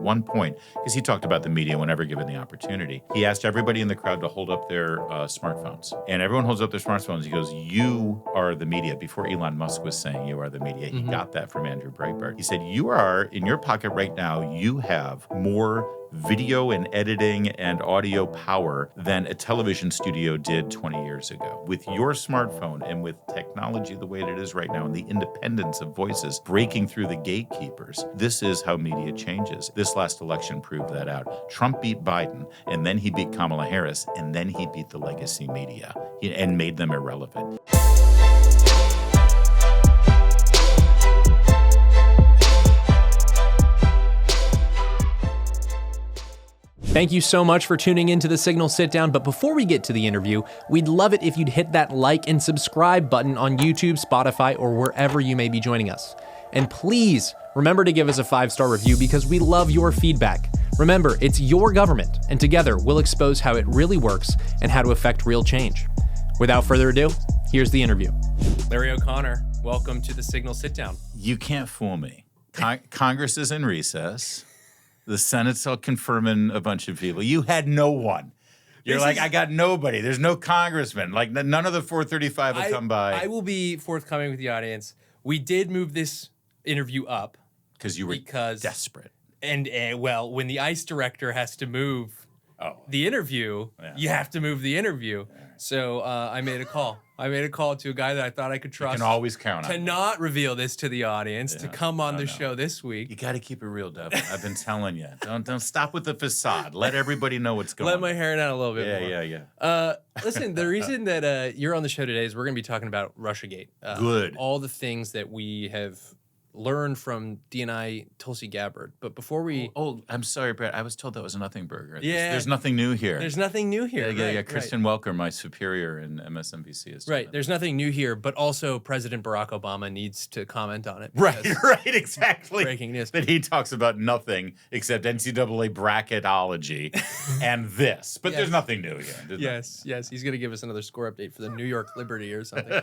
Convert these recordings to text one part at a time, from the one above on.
one point, because he talked about the media whenever given the opportunity, he asked everybody in the crowd to hold up their smartphones. And everyone holds up their smartphones. He goes, you are the media. Before Elon Musk was saying you are the media, he got that from Andrew Breitbart. He said, you are, in your pocket right now, you have more video and editing and audio power than a television studio did 20 years ago. With your smartphone and with technology the way it is right now and the independence of voices breaking through the gatekeepers, this is how media changes. This last election proved that out. Trump beat Biden, and then he beat Kamala Harris, and then he beat the legacy media and made them irrelevant. Thank you so much for tuning into the Signal Sitdown, but before we get to the interview, we'd love it if you'd hit that like and subscribe button on YouTube, Spotify, or wherever you may be joining us. And please remember to give us a 5-star review because we love your feedback. Remember, it's your government, and together we'll expose how it really works and how to affect real change. Without further ado, here's the interview. Larry O'Connor, welcome to the Signal Sitdown. You can't fool me. Congress is in recess. The Senate's all confirming a bunch of people. You had no one. You're I got nobody. There's no congressman. Like, none of the 435 will come by. I will be forthcoming with the audience. We did move this interview up. Because you were desperate. And, well, when the ICE director has to move the interview, you have to move the interview. Yeah. So I made a call. I made a call to a guy that I thought I could trust. You can always count on to not reveal this to the audience, to come on the show this week. You got to keep it real, Devin. I've been telling you. Don't stop with the facade. Let everybody know what's going on. Let my hair down a little bit more. Yeah. Listen, the reason that you're on the show today is we're going to be talking about Russiagate. Good. All the things that we have learned from DNI Tulsi Gabbard. But before we... Oh, I'm sorry, Brett. I was told that was a nothing burger. Yeah. There's nothing new here. There's nothing new here. Yeah. Kristen Welker, my superior in MSNBC. Is right. There's nothing new here, but also President Barack Obama needs to comment on it. Right, exactly. Breaking news. That he talks about nothing except NCAA bracketology and this. But there's nothing new here. Yes. He's going to give us another score update for the New York Liberty or something.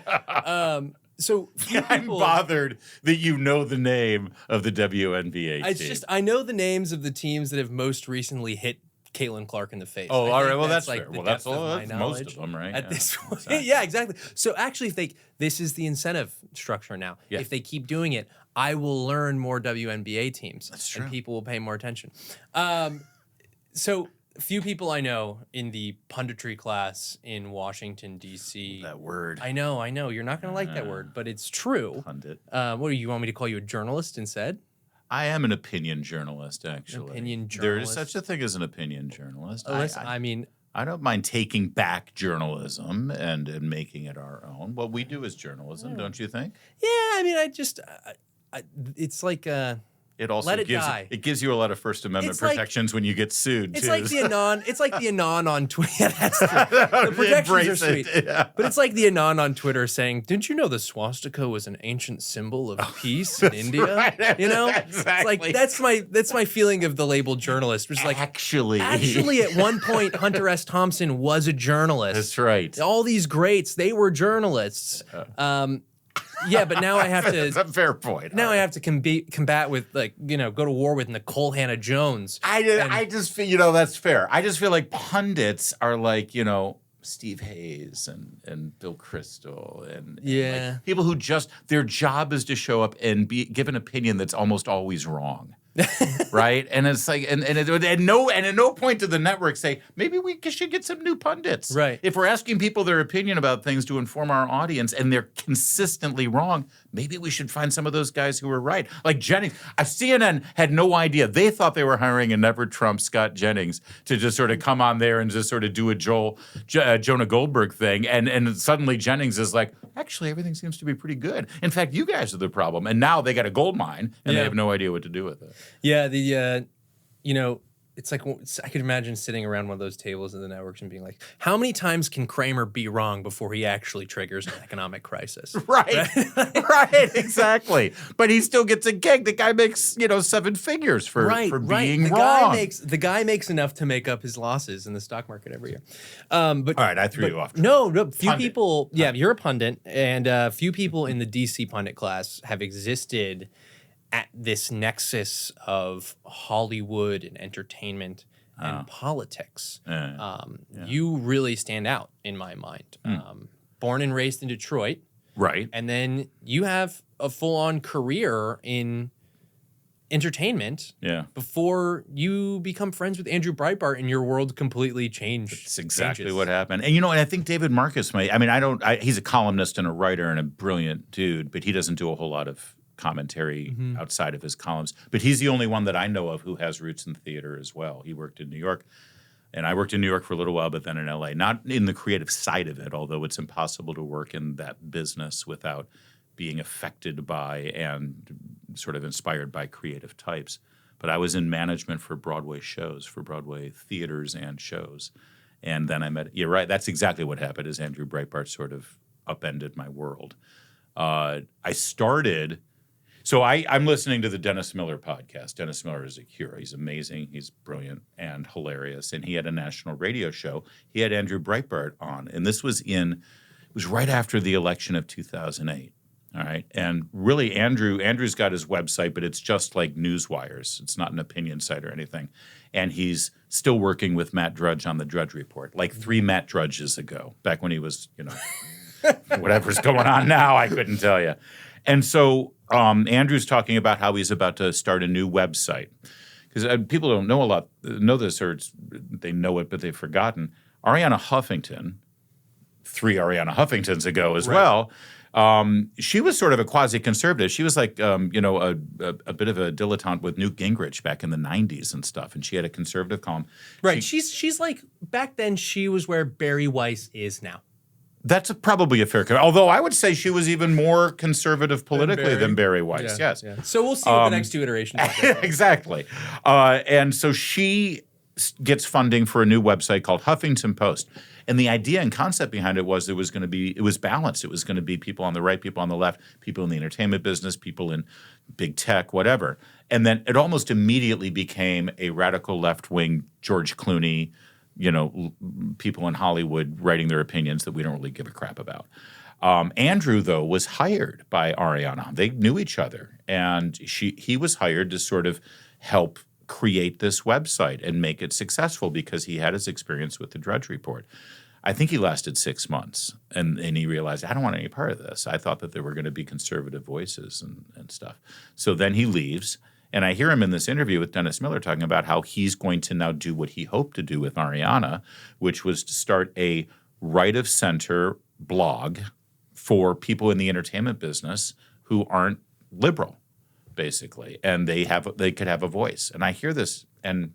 So I'm bothered that you know the name of the WNBA team. I know the names of the teams that have most recently hit Caitlin Clark in the face. Oh, all right. Well, that's fair. Well, that's most of them, right? At this point. Exactly. Yeah, exactly. So actually, this is the incentive structure now. Yeah. If they keep doing it, I will learn more WNBA teams. That's true. And people will pay more attention. So few people I know in the punditry class in Washington, D.C. That word. I know. You're not going to like that word, but it's true. Pundit. What do you want me to call you, a journalist instead? I am an opinion journalist, actually. Opinion journalist. There is such a thing as an opinion journalist. I don't mind taking back journalism and making it our own. What we do is journalism, don't you think? Yeah, I mean, it's like... It also gives you a lot of First Amendment protections when you get sued. It's too. Like the anon. It's like the anon on Twitter. Yeah, that's true. The protections are sweet, but it's like the anon on Twitter saying, "Didn't you know the swastika was an ancient symbol of peace in India?" Right. You know, exactly. It's like that's my feeling of the label journalist. Which is like actually, at one point, Hunter S. Thompson was a journalist. That's right. All these greats, they were journalists. Yeah, but now I have to... That's a fair point. Now I have to combat with, go to war with Nicole Hannah-Jones. I just feel, that's fair. I just feel like pundits are like, Steve Hayes and Bill Kristol and like people who their job is to show up and give an opinion that's almost always wrong. Right? And it's like, and at no point did the network say, maybe we should get some new pundits. Right. If we're asking people their opinion about things to inform our audience and they're consistently wrong, maybe we should find some of those guys who were right. Like Jennings. CNN had no idea. They thought they were hiring a never Trump Scott Jennings to just sort of come on there and just sort of do a Jonah Goldberg thing. And suddenly Jennings is like, actually, everything seems to be pretty good. In fact, you guys are the problem. And now they got a gold mine and they have no idea what to do with it. Yeah, it's like I could imagine sitting around one of those tables in the networks and being like, how many times can Kramer be wrong before he actually triggers an economic crisis? Right, exactly. But he still gets a gig. The guy makes, 7 figures for being wrong. The guy makes enough to make up his losses in the stock market every year. But all right, I threw you off. No, few pundit. People. Yeah, you're a pundit, and few people in the DC pundit class have existed at this nexus of Hollywood and entertainment and politics. You really stand out in my mind. Born and raised in Detroit. Right. And then you have a full-on career in entertainment before you become friends with Andrew Breitbart and your world completely changes. That's exactly what happened. And, and I think David Marcus he's a columnist and a writer and a brilliant dude, but he doesn't do a whole lot of commentary outside of his columns. But he's the only one that I know of who has roots in theater as well. He worked in New York. And I worked in New York for a little while, but then in L.A., not in the creative side of it, although it's impossible to work in that business without being affected by and sort of inspired by creative types. But I was in management for Broadway shows, for Broadway theaters and shows. And then I met – you're right. That's exactly what happened is Andrew Breitbart sort of upended my world. I started – so I'm listening to the Dennis Miller podcast. Dennis Miller is a hero. He's amazing. He's brilliant and hilarious. And he had a national radio show. He had Andrew Breitbart on. And this was it was right after the election of 2008. All right. And really, Andrew's got his website, but it's just like news wires. It's not an opinion site or anything. And he's still working with Matt Drudge on the Drudge Report, like 3 Matt Drudges ago, back when he was, whatever's going on now, I couldn't tell you. And so Andrew's talking about how he's about to start a new website. Because people don't know this, or they know it, but they've forgotten. Arianna Huffington, 3 Arianna Huffingtons ago as well, she was sort of a quasi-conservative. She was like, a bit of a dilettante with Newt Gingrich back in the 90s and stuff. And she had a conservative column. Right. She's like, back then she was where Barry Weiss is now. That's probably a fair comment. Although I would say she was even more conservative politically than Barry Weiss. Yeah, yes. Yeah. So we'll see what the next 2 iterations are. Exactly. And so she gets funding for a new website called Huffington Post. And the idea and concept behind it was it was balanced. It was going to be people on the right, people on the left, people in the entertainment business, people in big tech, whatever. And then it almost immediately became a radical left-wing George Clooney, people in Hollywood writing their opinions that we don't really give a crap about. Andrew, though, was hired by Arianna. They knew each other. And he was hired to sort of help create this website and make it successful because he had his experience with the Drudge Report. I think he lasted 6 months, and he realized, I don't want any part of this. I thought that there were going to be conservative voices and stuff. So then he leaves. And I hear him in this interview with Dennis Miller talking about how he's going to now do what he hoped to do with Arianna, which was to start a right-of-center blog for people in the entertainment business who aren't liberal, basically, and they could have a voice. And I hear this, and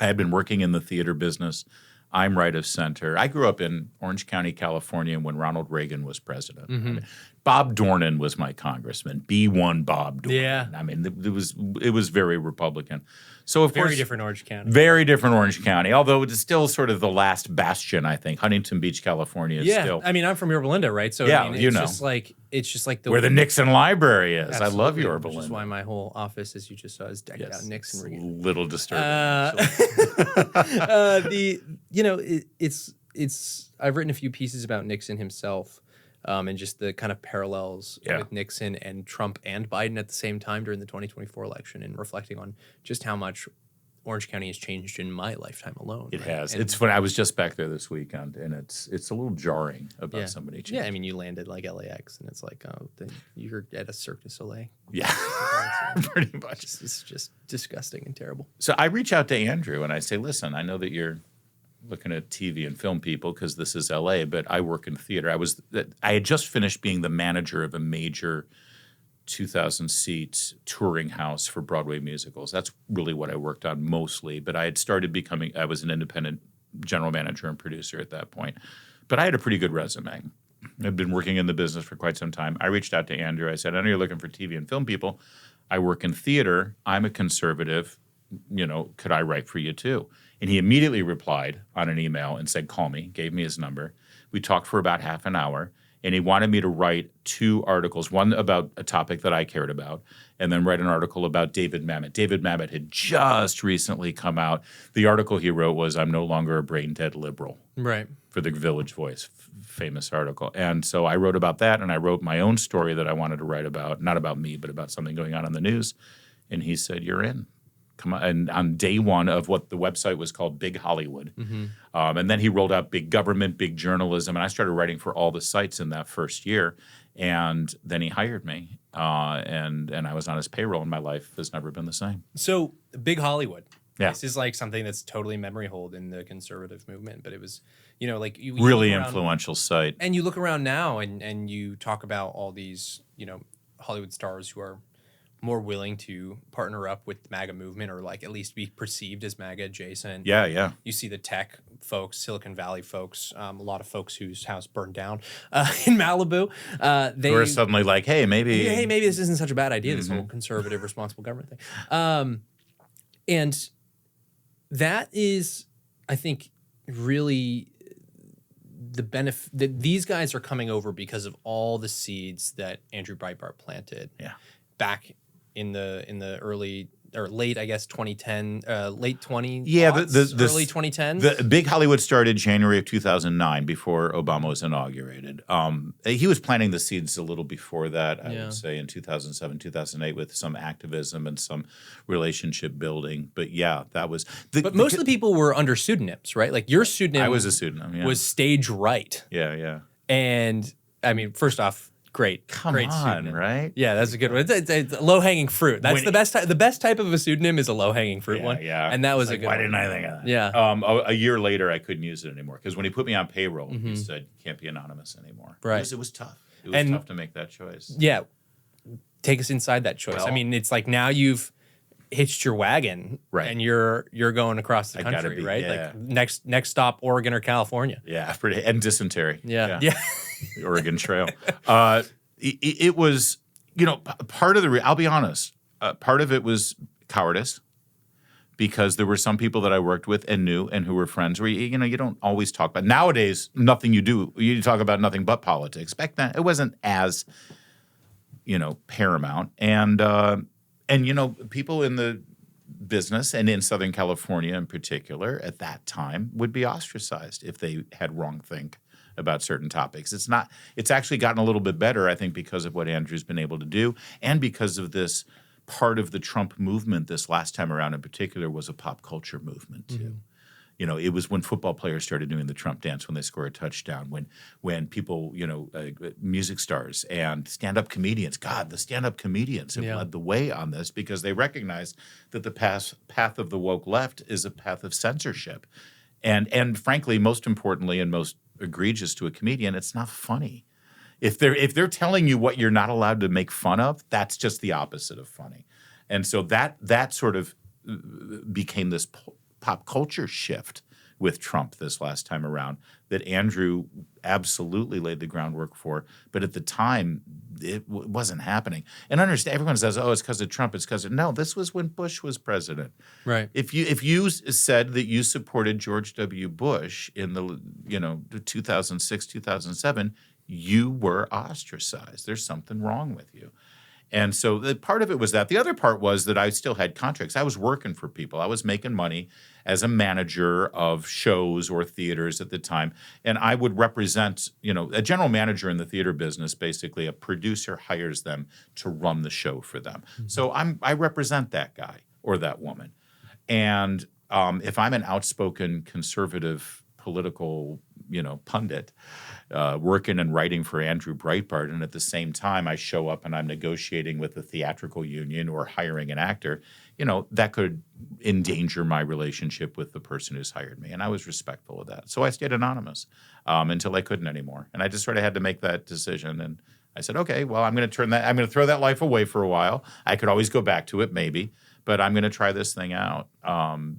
I had been working in the theater business. I'm right of center. I grew up in Orange County, California, when Ronald Reagan was president. Mm-hmm. I mean, Bob Dornan was my congressman. B1 Bob Dornan. Yeah. I mean, it was very Republican. So of course, very different Orange County. Very different Orange County. Although it's still sort of the last bastion, I think. Huntington Beach, California. Is still. I mean, I'm from Yorba Linda, right? So yeah, it's just like where the Nixon Library is. Absolutely. I love Yorba Linda. Which is why my whole office, as you just saw, is decked out in Nixon. It's a little disturbing. I've written a few pieces about Nixon himself, and just the kind of parallels with Nixon and Trump and Biden at the same time during the 2024 election, and reflecting on just how much Orange County has changed in my lifetime alone. It has. It's funny. I was just back there this weekend, and it's a little jarring about somebody changing. Yeah, I mean, you landed like LAX, and it's like, you're at a Cirque du Soleil. Yeah, pretty much. It's just disgusting and terrible. So I reach out to Andrew, and I say, listen, I know that you're looking at TV and film people because this is LA, but I work in theater. I had just finished being the manager of a major 2,000-seat touring house for Broadway musicals. That's really what I worked on mostly, but I had started I was an independent general manager and producer at that point. But I had a pretty good resume. I'd been working in the business for quite some time. I reached out to Andrew. I said, I know you're looking for TV and film people. I work in theater. I'm a conservative. Could I write for you too? And he immediately replied on an email and said, call me, gave me his number. We talked for about half an hour. And he wanted me to write 2 articles, one about a topic that I cared about, and then write an article about David Mamet. David Mamet had just recently come out. The article he wrote was, "I'm no longer a brain-dead liberal." Right. For the Village Voice, famous article. And so I wrote about that, and I wrote my own story that I wanted to write about, not about me, but about something going on in the news. And he said, "You're in. Come on." And on day one of what the website was called Big Hollywood. And then he rolled out Big Government, Big Journalism. And I started writing for all the sites in that first year. And then he hired me. And I was on his payroll, and my life has never been the same. So Big Hollywood. Yeah. This is like something that's totally memory hold in the conservative movement. But it was, like you Really look around, influential site. And you look around now and you talk about all these, Hollywood stars who are more willing to partner up with the MAGA movement, or like at least be perceived as MAGA adjacent. Yeah. You see the tech folks, Silicon Valley folks, a lot of folks whose house burned down in Malibu. They were suddenly like, hey, maybe this isn't such a bad idea, this whole conservative, responsible government thing. And that is, I think, really the benefit that these guys are coming over because of all the seeds that Andrew Breitbart planted back in the early or late, I guess, 2010, late 20, early 2010s. The Big Hollywood started January of 2009 before Obama was inaugurated. He was planting the seeds a little before that, I would say, in 2007, 2008 with some activism and some relationship building. But yeah, that was... But most of the people were under pseudonyms, right? Like your pseudonym... I was a pseudonym, was Stage Right. Yeah. And, I mean, first off, great pseudonym. Right? Yeah, that's a good one. It's low-hanging fruit. That's the best type. The best type of a pseudonym is a low-hanging fruit one. Yeah, and that was a good one. Why didn't I think of that? Yeah. A year later, I couldn't use it anymore because when he put me on payroll, he said, you can't be anonymous anymore. Right. It was tough. It was tough to make that choice. Yeah. Take us inside that choice. I mean, it's like now you've hitched your wagon, and you're going across the country, right? Yeah. Like next stop, Oregon or California. Yeah, and dysentery. Yeah. The Oregon Trail. It was, part of I'll be honest, part of it was cowardice because there were some people that I worked with and knew and who were friends where, you don't always talk about. Nowadays, nothing you do, you talk about nothing but politics. Back then, it wasn't as, paramount. And people in the business and in Southern California in particular at that time would be ostracized if they had wrong think about certain topics. It's actually gotten a little bit better, I think, because of what Andrew's been able to do and because of this part of the Trump movement this last time around in particular was a pop culture movement too. It was when football players started doing the Trump dance when they score a touchdown, when people, music stars and stand-up comedians, the stand-up comedians have led the way on this because they recognize that the path of the woke left is a path of censorship. And frankly, most importantly and most egregious to a comedian, it's not funny. If they're telling you what you're not allowed to make fun of, that's just the opposite of funny. And so that sort of became this pop culture shift with Trump this last time around that Andrew absolutely laid the groundwork for. But at the time, it wasn't happening. And understand, everyone says, it's because of Trump. It's because of... No, this was when Bush was president. Right. If you said that you supported George W. Bush in the 2006, 2007, you were ostracized. There's something wrong with you. And so the part of it was that. The other part was that I still had contracts. I was working for people. I was making money as a manager of shows or theaters at the time. And I would represent, a general manager in the theater business, basically a producer hires them to run the show for them. Mm-hmm. So I represent that guy or that woman. And if I'm an outspoken conservative political, pundit, working and writing for Andrew Breitbart, and at the same time I show up and I'm negotiating with a theatrical union or hiring an actor, that could endanger my relationship with the person who's hired me. And I was respectful of that. So I stayed anonymous until I couldn't anymore. And I just sort of had to make that decision. And I said, okay, well, I'm going to throw that life away for a while. I could always go back to it, maybe. But I'm going to try this thing out.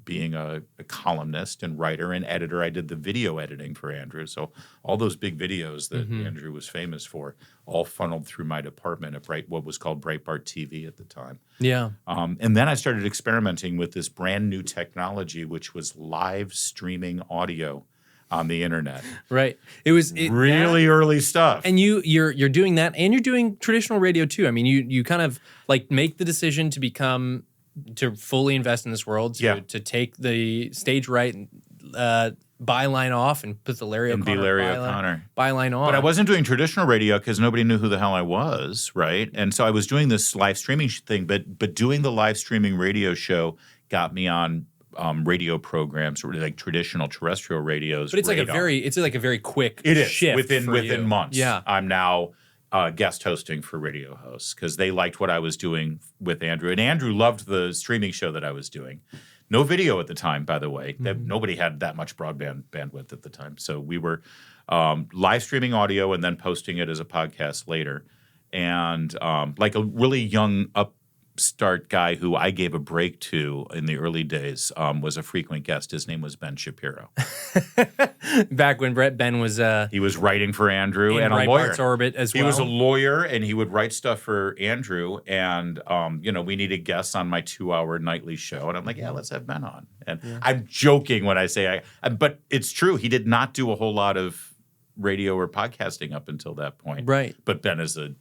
Being a columnist and writer and editor, I did the video editing for Andrew. So all those big videos that Andrew was famous for all funneled through my department at what was called Breitbart TV at the time. Yeah. And then I started experimenting with this brand new technology, which was live streaming audio on the internet. Right. It was Really early stuff. And you're doing that, and you're doing traditional radio too. I mean, you kind of like make the decision to fully invest in this world, to take the stage right byline off and put the Larry O'Connor byline on. But I wasn't doing traditional radio because nobody knew who the hell I was, right? And so I was doing this live streaming thing, but doing the live streaming radio show got me on radio programs, or like traditional terrestrial radios. But it's like a very quick shift within months. Yeah, I'm now guest hosting for radio hosts because they liked what I was doing with Andrew, and Andrew loved the streaming show that I was doing. No video at the time, by the way. Nobody had that much broadband bandwidth at the time, so we were live streaming audio and then posting it as a podcast later. And like a really young upstart guy who I gave a break to in the early days was a frequent guest. His name was Ben Shapiro. Back when Ben was he was writing for Andrew and a lawyer. Orbit as well. He was a lawyer, and he would write stuff for Andrew. And we needed guests on my 2-hour nightly show, and I'm like, yeah, let's have Ben on. And I'm joking when I say but it's true. He did not do a whole lot of radio or podcasting up until that point. Right. But Ben is a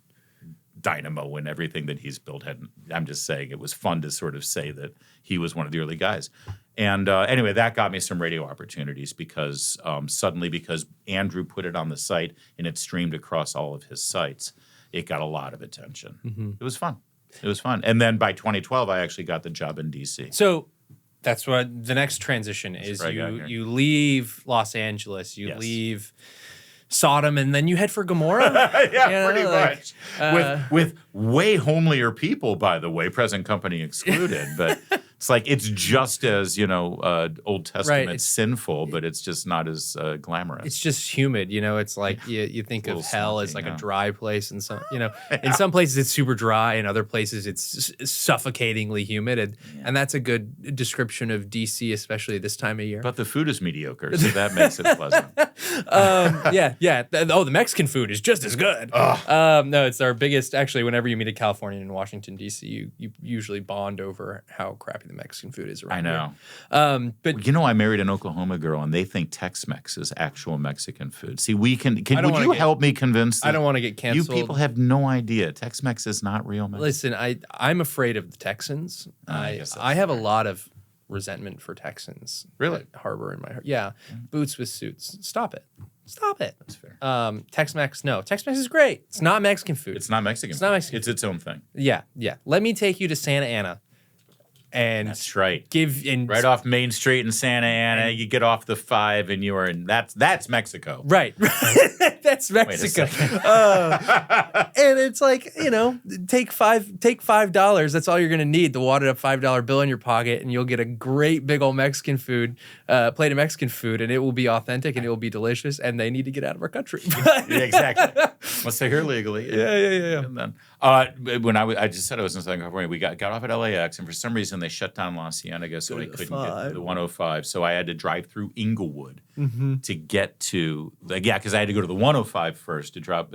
dynamo, and everything that he's built I'm just saying it was fun to sort of say that he was one of the early guys. And anyway, that got me some radio opportunities because suddenly, because Andrew put it on the site and it streamed across all of his sites, it got a lot of attention. Mm-hmm. It was fun. And then by 2012, I actually got the job in D.C. So that's what the next transition is. You leave Los Angeles, you leave Sodom, and then you head for Gomorrah? Pretty much. With way homelier people, by the way, present company excluded. But it's like it's just as, Old Testament sinful, but it's just not as glamorous. It's just humid, It's like you think of hell as like a dry place, and some, in some places it's super dry, in other places it's suffocatingly humid, and that's a good description of DC, especially this time of year. But the food is mediocre, so that makes it pleasant. The Mexican food is just as good. No, it's our biggest. Actually, whenever you meet a Californian in Washington D.C., you usually bond over how crappy the Mexican food is around here. I know. But I married an Oklahoma girl, and they think Tex-Mex is actual Mexican food. See, would you help me convince them? I don't want to get canceled. You people have no idea. Tex-Mex is not real Mexican. Listen, I'm afraid of the Texans. I have a lot of resentment for Texans. Really? Harbor in my heart. Yeah. Boots with suits. Stop it. That's fair. Tex-Mex, no. Tex-Mex is great. It's not Mexican food. It's not Mexican. It's its own thing. Yeah. Let me take you to Santa Ana. And that's right. Right off Main Street in Santa Ana, you get off the 5 and you are in that's Mexico. Right. That's Mexico. And it's like, take $5. That's all you're gonna need, the wadded up $5 bill in your pocket, and you'll get a great big old Mexican food, plate of Mexican food, and it will be authentic and it will be delicious, and they need to get out of our country. Exactly. Once they're here legally. Yeah. And then when I just said I was in Southern California, we got off at LAX, and for some reason they shut down La Cienega, so I couldn't get to the 105. So I had to drive through Inglewood to get to because I had to go to the 105 first to drop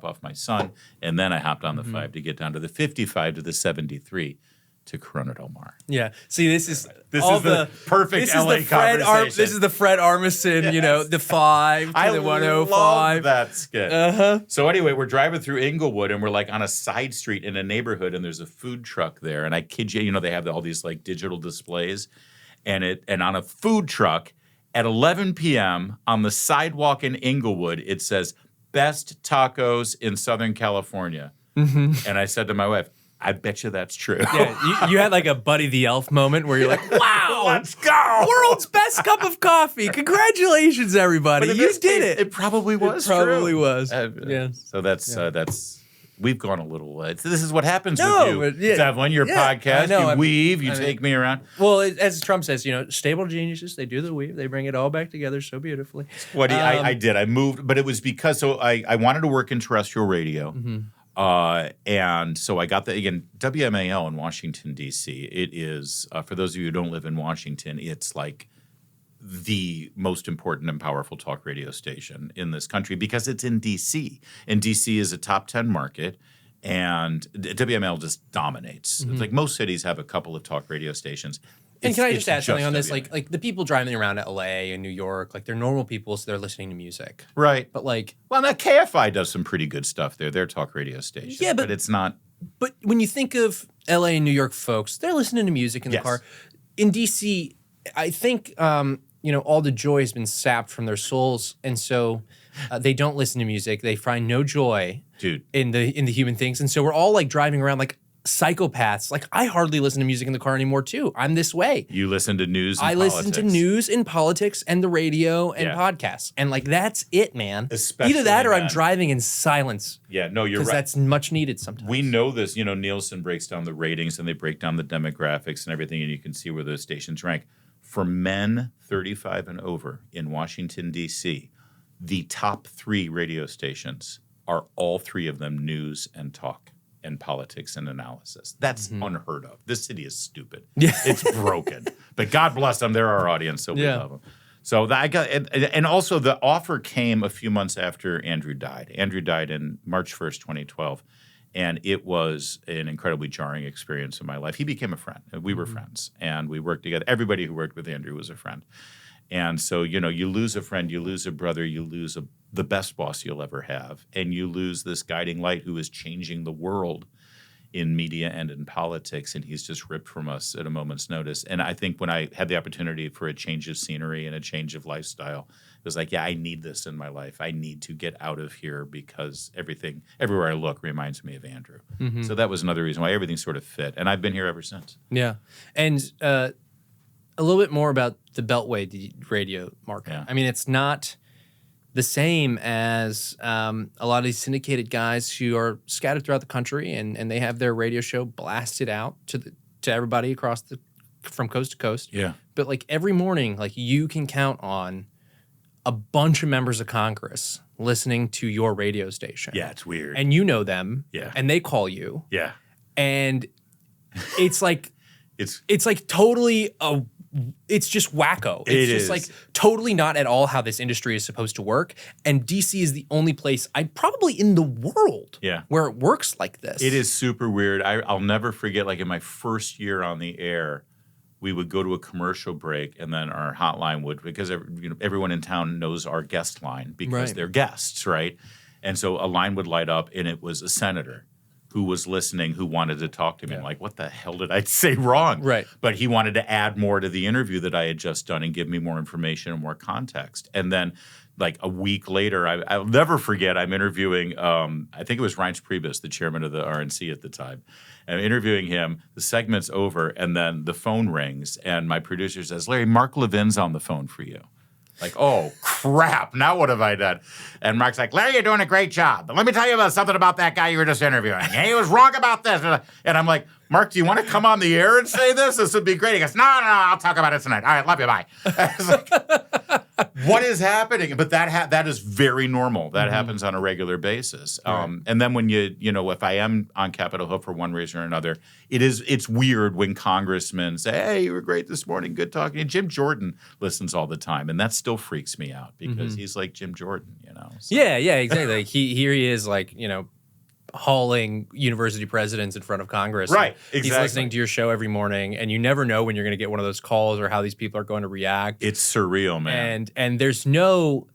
off my son, and then I hopped on the 5 to get down to the 55 to the 73 to Corona Del Mar. Yeah. See, this is the perfect LA conversation. This is the Fred Armisen, the 5 to the 105. I love that skit. So anyway, we're driving through Inglewood, and we're like on a side street in a neighborhood, and there's a food truck there. And I kid you, they have all these like digital displays, and on a food truck at 11 p.m. on the sidewalk in Inglewood, it says "Best Tacos in Southern California." And I said to my wife, I bet you that's true. Yeah, you had like a Buddy the Elf moment where you're like, wow, let's go. World's best cup of coffee. Congratulations, everybody. You did it. It probably was true. It probably was. Yeah. So that's we've gone a little this is what happens with you, Devlin. Your podcast, you weave, you take me around. Well, as Trump says, stable geniuses, they do the weave. They bring it all back together so beautifully. I did. I moved, but it was because I wanted to work in terrestrial radio. And so I got WMAL in Washington, D.C. It is, for those of you who don't live in Washington, it's like the most important and powerful talk radio station in this country because it's in D.C. And D.C. is a top 10 market, and WMAL just dominates. It's like most cities have a couple of talk radio stations. And can I just add something on this? WMAL. Like the people driving around LA and New York, like they're normal people, so they're listening to music. Right. But like, Well, now KFI does some pretty good stuff there. Their talk radio station. Yeah, but it's not. but when you think of LA and New York folks, they're listening to music in the Yes. car. In DC, I think all the joy has been sapped from their souls, and so they don't listen to music. They find no joy, Dude. in the human things, and so we're all like driving around like psychopaths. Like I hardly listen to music in the car anymore too. I'm this way. You listen to news and I listen to politics. news and politics and the radio and Yeah. podcasts, and like that's it, man. Especially Either that or I'm that. driving in silence. Yeah, no, you're Because right. that's much needed sometimes. We know this. Nielsen breaks down the ratings and they break down the demographics and everything, and you can see where those stations rank. For men 35 and over in Washington, D.C., the top 3 radio stations are all 3 of them news and talk and politics and analysis. That's unheard of. This city is stupid. Yeah. It's broken. But God bless them. They're our audience, so we Yeah. love them. So I got, and also the offer came a few months after Andrew died. Andrew died in March 1st, 2012. And it was an incredibly jarring experience in my life. He became a friend. We were friends, and we worked together. Everybody who worked with Andrew was a friend. And so, you lose a friend, you lose a brother, you lose the best boss you'll ever have, and you lose this guiding light who is changing the world in media and in politics, and he's just ripped from us at a moment's notice. And I think when I had the opportunity for a change of scenery and a change of lifestyle, it was like, yeah, I need this in my life. I need to get out of here because everywhere I look reminds me of Andrew. So that was another reason why everything sort of fit. And I've been here ever since. Yeah. And a little bit more about the Beltway radio market. Yeah. I mean, it's not the same as a lot of these syndicated guys who are scattered throughout the country and they have their radio show blasted out to everybody from coast to coast. Yeah. But like every morning, like you can count on a bunch of members of Congress listening to your radio station. Yeah, it's weird. And you know them. Yeah. And they call you. Yeah. And it's like It's like totally it's just wacko. It's It just is. like totally not at all how this industry is supposed to work. And DC is the only place probably in the world Yeah. where it works like this. It is super weird. I'll never forget, like in my first year on the air, we would go to a commercial break and then our hotline would, because everyone in town knows our guest line because Right. they're guests, right? And so a line would light up and it was a senator who was listening, who wanted to talk to me. I'm like, what the hell did I say wrong? Right. But he wanted to add more to the interview that I had just done and give me more information and more context. And then like a week later, I'll never forget, I'm interviewing, I think it was Reince Priebus, the chairman of the RNC at the time. I'm interviewing him, the segment's over, and then the phone rings, and my producer says, Larry, Mark Levin's on the phone for you. Like, oh, crap, now what have I done? And Mark's like, Larry, you're doing a great job. But let me tell you about something about that guy you were just interviewing. He was wrong about this. And I'm like, Mark, do you want to come on the air and say this? This would be great. He goes, no, I'll talk about it tonight. All right, love you, bye. I was like, what is happening? But that is very normal. That happens on a regular basis. Right. And then when if I am on Capitol Hill for one reason or another, it's weird when congressmen say, hey, you were great this morning. Good talking. And Jim Jordan listens all the time. And that still freaks me out because he's like Jim Jordan, So. Yeah, exactly. Like here he is like, hauling university presidents in front of Congress. Right, He's exactly. listening to your show every morning, and you never know when you're going to get one of those calls or how these people are going to react. It's surreal, man. And there's no,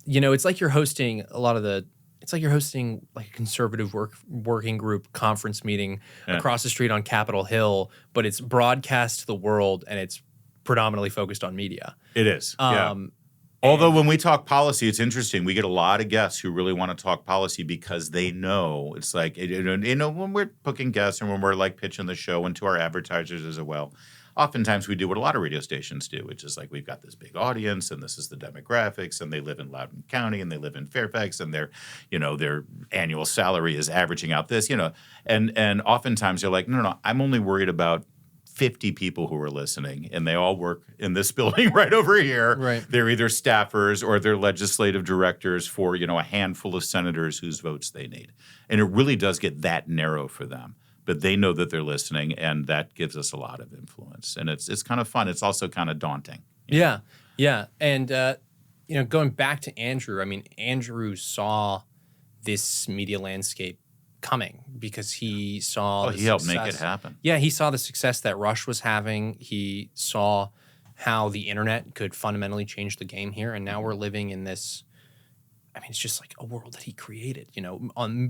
it's like you're hosting it's like you're hosting like a conservative working group conference meeting across the street on Capitol Hill, but it's broadcast to the world and it's predominantly focused on media. It is. Yeah. Although when we talk policy, it's interesting. We get a lot of guests who really want to talk policy because they know it's like, when we're booking guests and when we're like pitching the show and to our advertisers as well, oftentimes we do what a lot of radio stations do, which is like we've got this big audience and this is the demographics and they live in Loudoun County and they live in Fairfax and their annual salary is averaging out this, and oftentimes they're like, no, I'm only worried about 50 people who are listening, and they all work in this building right over here. Right. They're either staffers or they're legislative directors for, a handful of senators whose votes they need. And it really does get that narrow for them. But they know that they're listening, and that gives us a lot of influence. And it's kind of fun. It's also kind of daunting. Yeah. And, going back to Andrew, I mean, Andrew saw this media landscape coming because he saw he helped make it happen. Yeah, he saw the success that Rush was having. He saw how the internet could fundamentally change the game here. And now we're living in this, I mean, it's just like a world that he created, you know,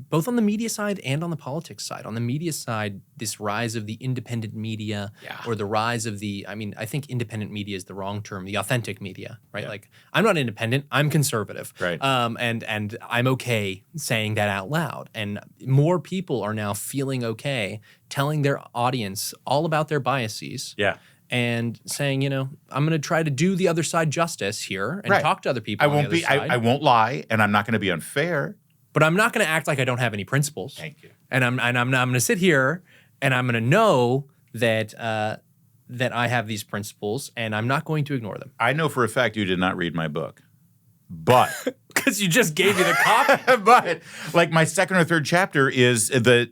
both on the media side and on the politics side. On the media side, this rise of the independent media or the rise of I think independent media is the wrong term, the authentic media, right? Like, I'm not independent, I'm conservative. Right. And I'm okay saying that out loud. And more people are now feeling okay telling their audience all about their biases. Yeah. And saying, you know, I'm going to try to do the other side justice here and talk to other people. I won't lie, and I'm not going to be unfair. But I'm not going to act like I don't have any principles. Thank you. And I'm going to sit here and I'm going to know that that I have these principles, and I'm not going to ignore them. I know for a fact you did not read my book, but because you just gave me the copy. But like my second or third chapter is the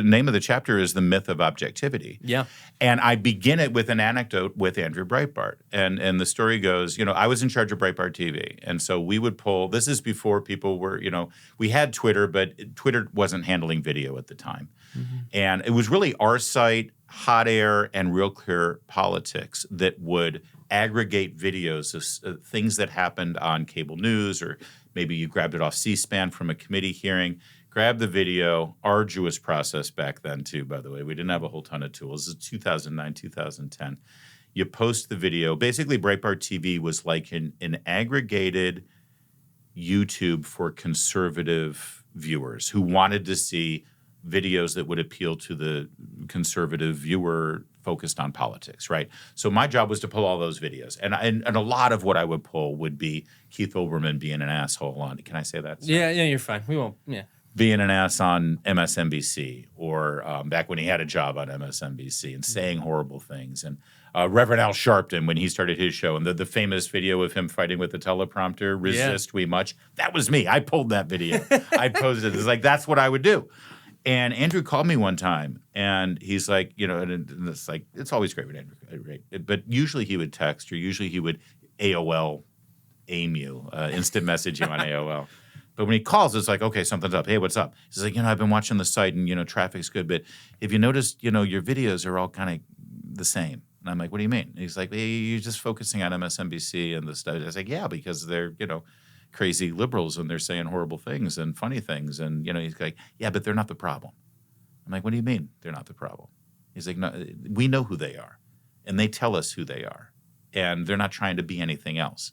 name of the chapter is The Myth of Objectivity. Yeah. And I begin it with an anecdote with Andrew Breitbart. And the story goes, you know, I was in charge of Breitbart TV. And so we would pull, this is before people were, you know, we had Twitter, but Twitter wasn't handling video at the time. Mm-hmm. And it was really our site, Hot Air, and Real Clear Politics that would aggregate videos of things that happened on cable news, or maybe you grabbed it off C-SPAN from a committee hearing. Grab the video, arduous process back then too, by the way. We didn't have a whole ton of tools. This is 2009, 2010. You post the video. Basically, Breitbart TV was like an aggregated YouTube for conservative viewers who wanted to see videos that would appeal to the conservative viewer focused on politics, right? So my job was to pull all those videos. And a lot of what I would pull would be Keith Olbermann being an asshole on, can I say that? Yeah, you're fine. We won't, being an ass on MSNBC, or back when he had a job on MSNBC, and saying horrible things. And Reverend Al Sharpton, when he started his show, and the famous video of him fighting with the teleprompter, Resist We Much, that was me. I pulled that video. I posted it. It's like, that's what I would do. And Andrew called me one time, and he's like, you know, and it's like, it's always great with Andrew, right? But usually he would text, or usually he would AOL aim you, instant message you on AOL. But when he calls, it's like, okay, something's up. Hey, what's up? He's like, you know, I've been watching the site, and, you know, traffic's good, but if you notice, you know, your videos are all kind of the same. And I'm like, what do you mean? And he's like, hey, you're just focusing on MSNBC and the stuff. I was like, yeah, because they're, you know, crazy liberals, and they're saying horrible things and funny things. And, you know, he's like, yeah, but they're not the problem. I'm like, what do you mean they're not the problem? He's like, no, we know who they are, and they tell us who they are, and they're not trying to be anything else.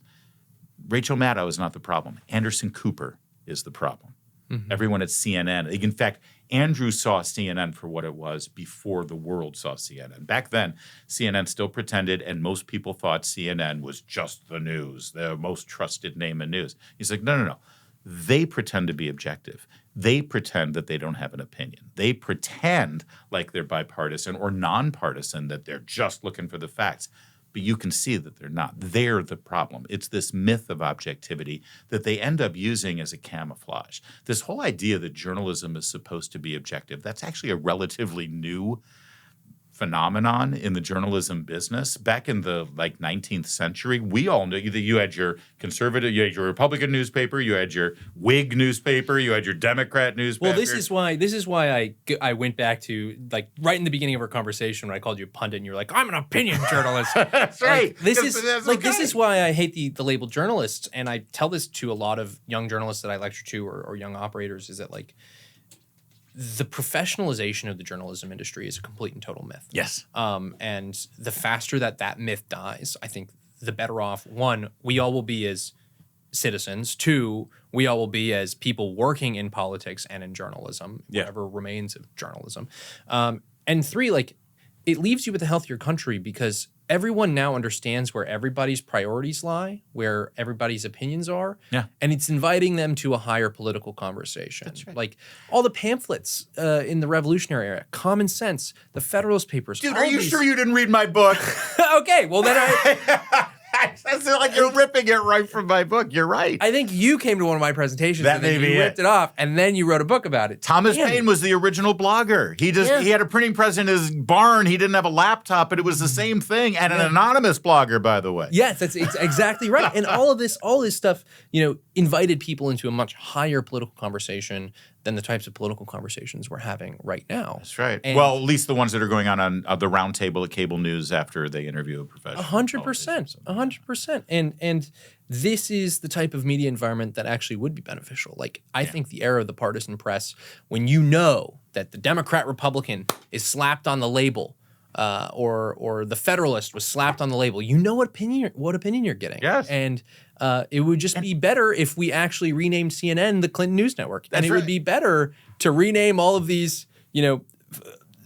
Rachel Maddow is not the problem. Anderson Cooper is the problem. Mm-hmm. Everyone at CNN. In fact, Andrew saw CNN for what it was before the world saw CNN. Back then, CNN still pretended, and most people thought CNN was just the news, the most trusted name in news. He's like, no. They pretend to be objective. They pretend that they don't have an opinion. They pretend like they're bipartisan or nonpartisan, that they're just looking for the facts. But you can see that they're not. They're the problem. It's this myth of objectivity that they end up using as a camouflage. This whole idea that journalism is supposed to be objective, that's actually a relatively new phenomenon in the journalism business. Back in the 19th century, we all knew that you had your conservative, you had your Republican newspaper, you had your Whig newspaper, you had your Democrat newspaper. Well, this is why I went back to, like, right in the beginning of our conversation when I called you a pundit, and you were like, I'm an opinion journalist. That's right. This is why I hate the label journalist, and I tell this to a lot of young journalists that I lecture to, or young operators, is that, like, the professionalization of the journalism industry is a complete and total myth. Yes. And the faster that myth dies, I think the better off, one, we all will be as citizens. Two, we all will be as people working in politics and in journalism, whatever remains of journalism. And three, like, it leaves you with a healthier country, because everyone now understands where everybody's priorities lie, where everybody's opinions are, and it's inviting them to a higher political conversation. That's right. Like all the pamphlets in the Revolutionary era, Common Sense, the Federalist Papers. Dude, are you sure you didn't read my book? Okay, well then That's like you're ripping it right from my book. You're right. I think you came to one of my presentations that and then you ripped it off, and then you wrote a book about it. Thomas Paine was the original blogger. He had a printing press in his barn. He didn't have a laptop, but it was the same thing. And an anonymous blogger, by the way. Yes, it's exactly right. And all this stuff, you know, invited people into a much higher political conversation than the types of political conversations we're having right now. That's right. And well, at least the ones that are going on the round table at cable news after they interview a professional. 100%, 100%. And this is the type of media environment that actually would be beneficial. Like, I think the era of the partisan press, when you know that the Democrat Republican is slapped on the label, or the Federalist was slapped on the label, you know what opinion you're getting. Yes. And it would just be better if we actually renamed CNN the Clinton News Network. And it would be better to rename all of these,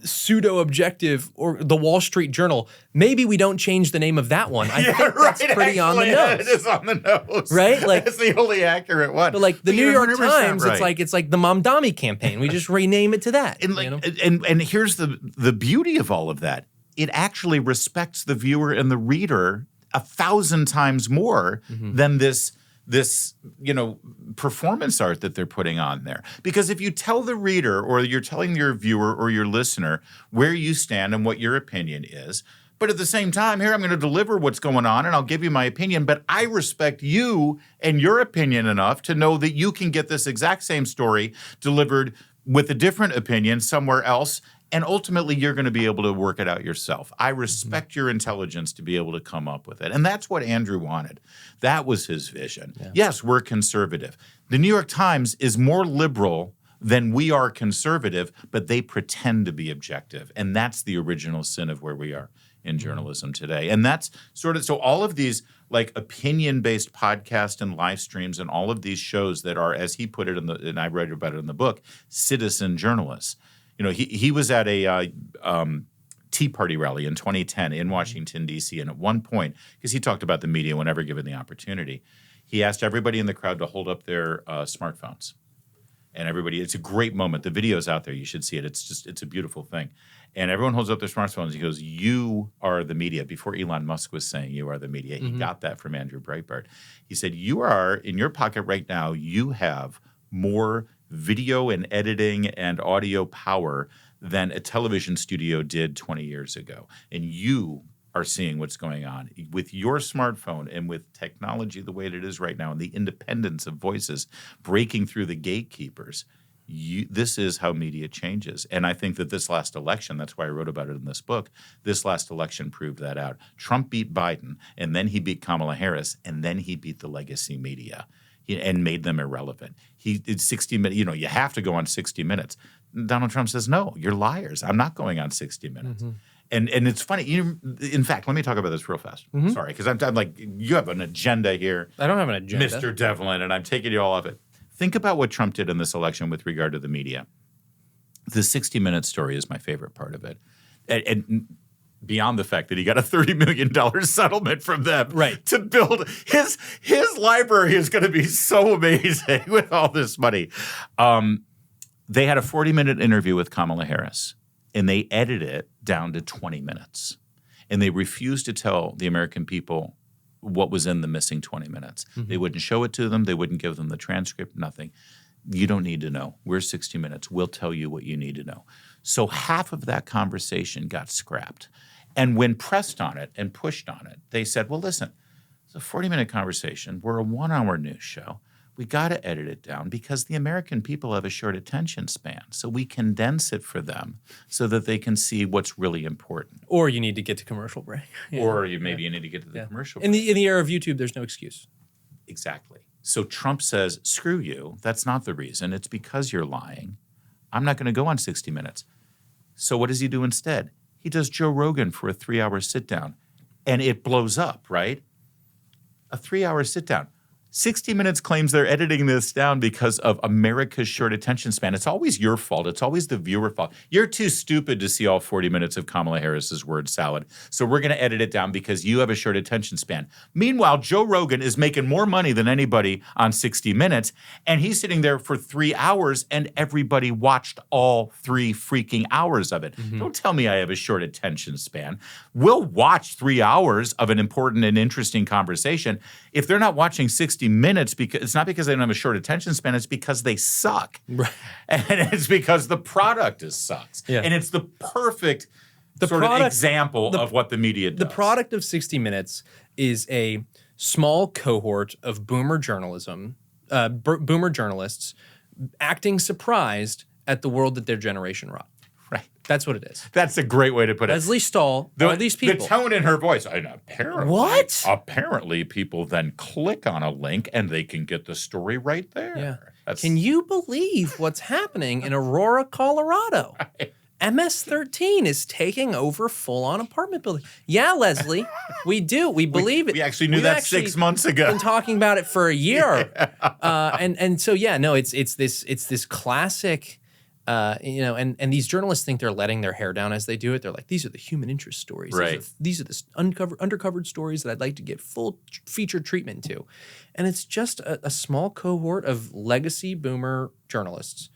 pseudo-objective, or the Wall Street Journal. Maybe we don't change the name of that one. I think that's pretty on the nose. It is on the nose. Right? Like, that's the only accurate one. But like the New York Times, right. it's like the Mamdani campaign. We just rename it to that. And here's the beauty of all of that. It actually respects the viewer and the reader 1,000 times more than this performance art that they're putting on there. Because if you tell the reader, or you're telling your viewer or your listener where you stand and what your opinion is, but at the same time, here I'm going to deliver what's going on and I'll give you my opinion, but I respect you and your opinion enough to know that you can get this exact same story delivered with a different opinion somewhere else, and ultimately you're going to be able to work it out yourself. I respect your intelligence to be able to come up with it. And that's what Andrew wanted. That was his vision. Yeah. Yes, we're conservative. The New York Times is more liberal than we are conservative, but they pretend to be objective. And that's the original sin of where we are in journalism today. And that's so all of these like opinion-based podcasts and live streams and all of these shows that are, as he put it and I wrote about it in the book, citizen journalists. He was at a Tea Party rally in 2010 in Washington, D.C., and at one point, because he talked about the media whenever given the opportunity, he asked everybody in the crowd to hold up their smartphones. And everybody, it's a great moment. The video's out there. You should see it. It's a beautiful thing. And everyone holds up their smartphones. He goes, "You are the media." Before Elon Musk was saying you are the media, he got that from Andrew Breitbart. He said, "You are, in your pocket right now, you have more video and editing and audio power than a television studio did 20 years ago. And you are seeing what's going on with your smartphone and with technology the way it is right now and the independence of voices breaking through the gatekeepers. This is how media changes." And I think that this last election, that's why I wrote about it in this book, this last election proved that out. Trump beat Biden, and then he beat Kamala Harris, and then he beat the legacy media and made them irrelevant. He did 60 minutes. You have to go on 60 Minutes. Donald Trump says, "No, you're liars. I'm not going on 60 Minutes." And it's funny. In fact, let me talk about this real fast. Sorry, because I'm like, you have an agenda here. I don't have an agenda. Mr. Devlin, and I'm taking you all off it. Think about what Trump did in this election with regard to the media. The 60 Minutes story is my favorite part of it. And beyond the fact that he got a $30 million settlement from them to build his library is going to be so amazing with all this money. They had a 40-minute interview with Kamala Harris, and they edited it down to 20 minutes. And they refused to tell the American people what was in the missing 20 minutes. They wouldn't show it to them. They wouldn't give them the transcript, nothing. You don't need to know. We're 60 Minutes. We'll tell you what you need to know. So half of that conversation got scrapped. And when pressed on it and pushed on it, they said, well, listen, it's a 40-minute conversation. We're a 1-hour news show. We got to edit it down because the American people have a short attention span. So we condense it for them so that they can see what's really important. Or you need to get to commercial break. Or maybe you need to get to the commercial break. In the era of YouTube, there's no excuse. Exactly. So Trump says, screw you. That's not the reason. It's because you're lying. I'm not going to go on 60 Minutes. So what does he do instead? He does Joe Rogan for a 3-hour sit-down, and it blows up, right? A 3-hour sit-down. 60 Minutes claims they're editing this down because of America's short attention span. It's always your fault. It's always the viewer fault. You're too stupid to see all 40 minutes of Kamala Harris's word salad. So we're going to edit it down because you have a short attention span. Meanwhile, Joe Rogan is making more money than anybody on 60 Minutes, and he's sitting there for 3 hours, and everybody watched all 3 freaking hours of it. Don't tell me I have a short attention span. We'll watch 3 hours of an important and interesting conversation. If they're not watching 60 Minutes, because it's not because they don't have a short attention span, it's because they suck. Right. And it's because the product sucks. Yeah. And it's the perfect example of what the media does. The product of 60 Minutes is a small cohort of boomer journalists acting surprised at the world that their generation wrought. Right. That's what it is. That's a great way to put it. Leslie Stahl, all these people. The tone in her voice. And apparently, What? Apparently, people then click on a link and they can get the story right there. Yeah. Can you believe what's happening in Aurora, Colorado? Right. MS-13 is taking over full-on apartment building. Yeah, Leslie, we do. We believe it. We actually knew that 6 months ago. Been talking about it for a year, and so yeah, no, it's this classic. And these journalists think they're letting their hair down as they do it. They're like, these are the human interest stories. Right. These are the undercovered stories that I'd like to get full feature treatment to. And it's just a small cohort of legacy boomer journalists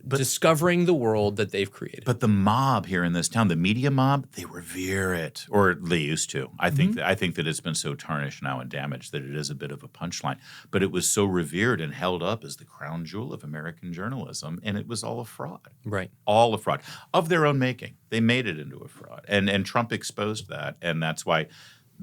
discovering the world that they've created. But the mob here in this town, the media mob, they revere it, or they used to. I think that it's been so tarnished now and damaged that it is a bit of a punchline. But it was so revered and held up as the crown jewel of American journalism, and it was all a fraud. Right. All a fraud of their own making. They made it into a fraud, and Trump exposed that, and that's why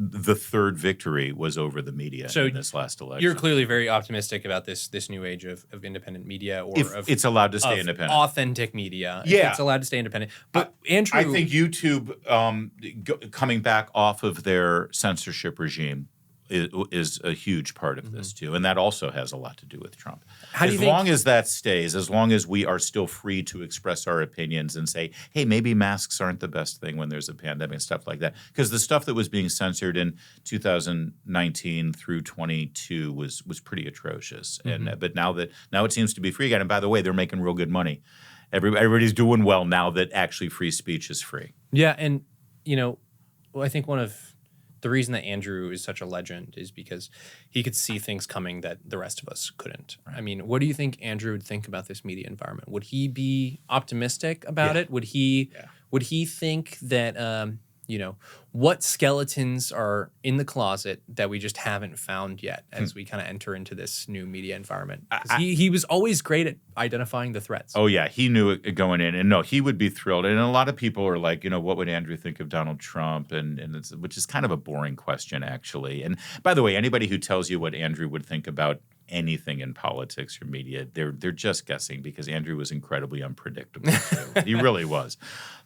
the third victory was over the media in this last election. You're clearly very optimistic about this new age of independent media, or if it's allowed to stay independent, authentic media. Yeah, if it's allowed to stay independent. But Andrew, I think YouTube coming back off of their censorship regime is a huge part of this too, and that also has a lot to do with Trump. As long as that stays, as long as we are still free to express our opinions and say, hey, maybe masks aren't the best thing when there's a pandemic and stuff like that, because the stuff that was being censored in 2019 through 22 was pretty atrocious, but now it seems to be free again. And by the way, they're making real good money. Everybody's doing well now that actually free speech is free. Yeah, and I think one of the reason that Andrew is such a legend is because he could see things coming that the rest of us couldn't. Right. I mean, what do you think Andrew would think about this media environment? Would he be optimistic about it? Would he think that what skeletons are in the closet that we just haven't found yet as we kind of enter into this new media environment? He was always great at identifying the threats. Oh, yeah. He knew it going in. And no, he would be thrilled. And a lot of people are like, what would Andrew think of Donald Trump? Which is kind of a boring question, actually. And by the way, anybody who tells you what Andrew would think about anything in politics or media, they're just guessing, because Andrew was incredibly unpredictable too. He really was.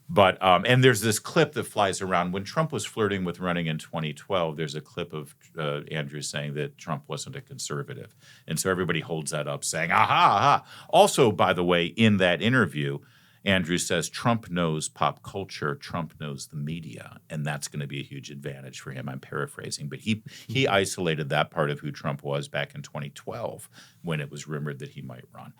But and there's this clip that flies around when Trump was flirting with running in 2012. There's a clip of Andrew saying that Trump wasn't a conservative, and so everybody holds that up, saying "aha, aha." Also, by the way, in that interview, Andrew says Trump knows pop culture, Trump knows the media, and that's going to be a huge advantage for him. I'm paraphrasing, but he isolated that part of who Trump was back in 2012 when it was rumored that he might run.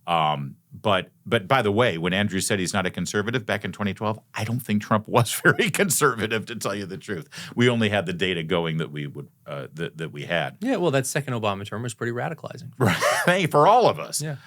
But by the way, when Andrew said he's not a conservative back in 2012, I don't think Trump was very conservative, to tell you the truth. We only had the data going that we would that we had. Yeah, well, that second Obama term was pretty radicalizing. Right. Hey, for all of us. Yeah.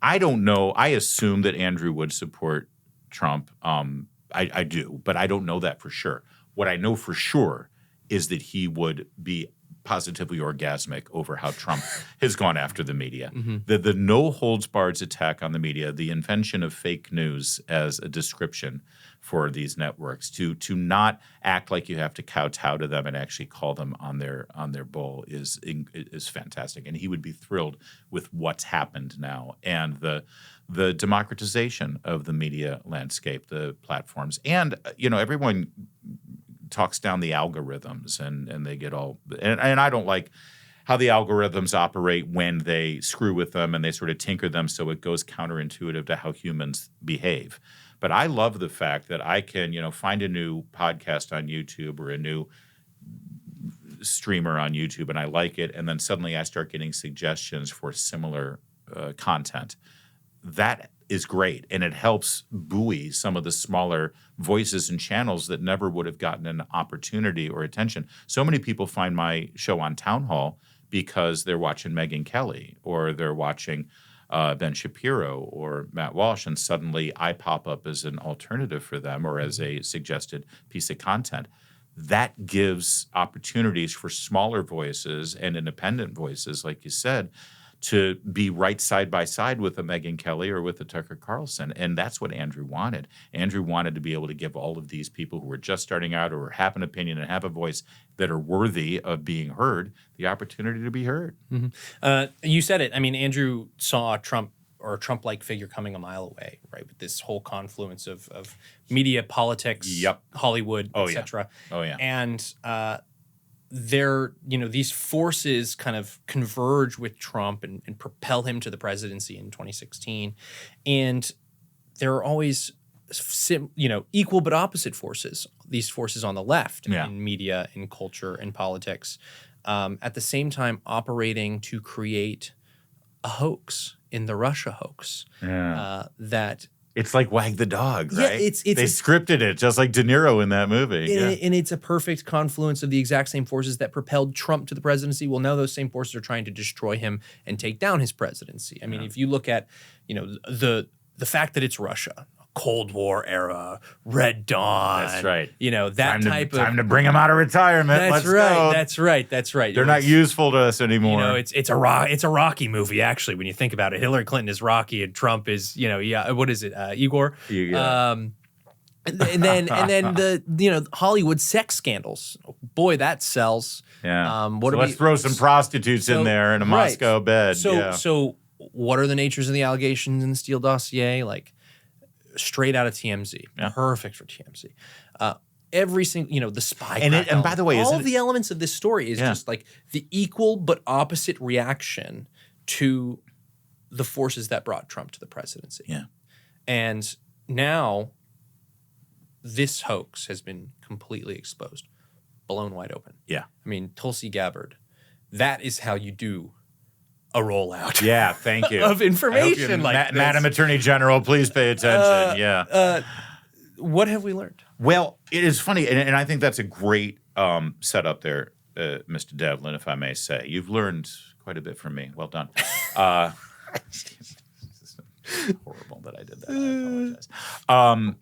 I don't know. I assume that Andrew would support Trump. I do, but I don't know that for sure. What I know for sure is that he would be positively orgasmic over how Trump has gone after the media. The no-holds-barred attack on the media, the invention of fake news as a description for these networks, to not act like you have to kowtow to them and actually call them on their bull is fantastic. And he would be thrilled with what's happened now, and the democratization of the media landscape, the platforms. And, everyone talks down the algorithms and they get all and I don't like how the algorithms operate when they screw with them and they sort of tinker them so it goes counterintuitive to how humans behave. But I love the fact that I can, find a new podcast on YouTube or a new streamer on YouTube and I like it, and then suddenly I start getting suggestions for similar content. That is great, and it helps buoy some of the smaller voices and channels that never would have gotten an opportunity or attention. So many people find my show on Town Hall because they're watching Megyn Kelly or they're watching Ben Shapiro or Matt Walsh, and suddenly I pop up as an alternative for them or as a suggested piece of content. That gives opportunities for smaller voices and independent voices, like you said, to be right side by side with a Megyn Kelly or with a Tucker Carlson. And that's what Andrew wanted. Andrew wanted to be able to give all of these people who were just starting out or have an opinion and have a voice that are worthy of being heard the opportunity to be heard. You said it. I mean, Andrew saw Trump or a Trump-like figure coming a mile away, right? With this whole confluence of media, politics, Hollywood, etc. Oh, yeah. And these forces kind of converge with Trump and propel him to the presidency in 2016. And there are always, equal but opposite forces, these forces on the left in media, in culture, in politics, at the same time operating to create a hoax in the Russia hoax that... It's like Wag the Dog, right? Yeah, they scripted it just like De Niro in that movie. And it's a perfect confluence of the exact same forces that propelled Trump to the presidency. Well, now those same forces are trying to destroy him and take down his presidency. I mean, if you look at, the fact that it's Russia, Cold War era, Red Dawn. That's right. Time to bring him out of retirement. Let's go. That's right. They're not useful to us anymore. It's a Rocky movie, actually, when you think about it. Hillary Clinton is Rocky and Trump is, what is it? Igor? And then the Hollywood sex scandals. Boy, that sells. Yeah. Let's throw some prostitutes in there in a Moscow bed. So what are the natures of the allegations in the Steele dossier? Like, straight out of TMZ. Perfect for TMZ. Every single, the spy. And by the way, all of the elements of this story is just like the equal but opposite reaction to the forces that brought Trump to the presidency. Yeah. And now this hoax has been completely exposed, blown wide open. Yeah. I mean, Tulsi Gabbard, that is how you do a rollout. Yeah, thank you. Of information like this. Madam Attorney General, please pay attention. What have we learned? Well, it is funny, and I think that's a great setup there, Mr. Devlin, if I may say. You've learned quite a bit from me. Well done. It's horrible that I did that. I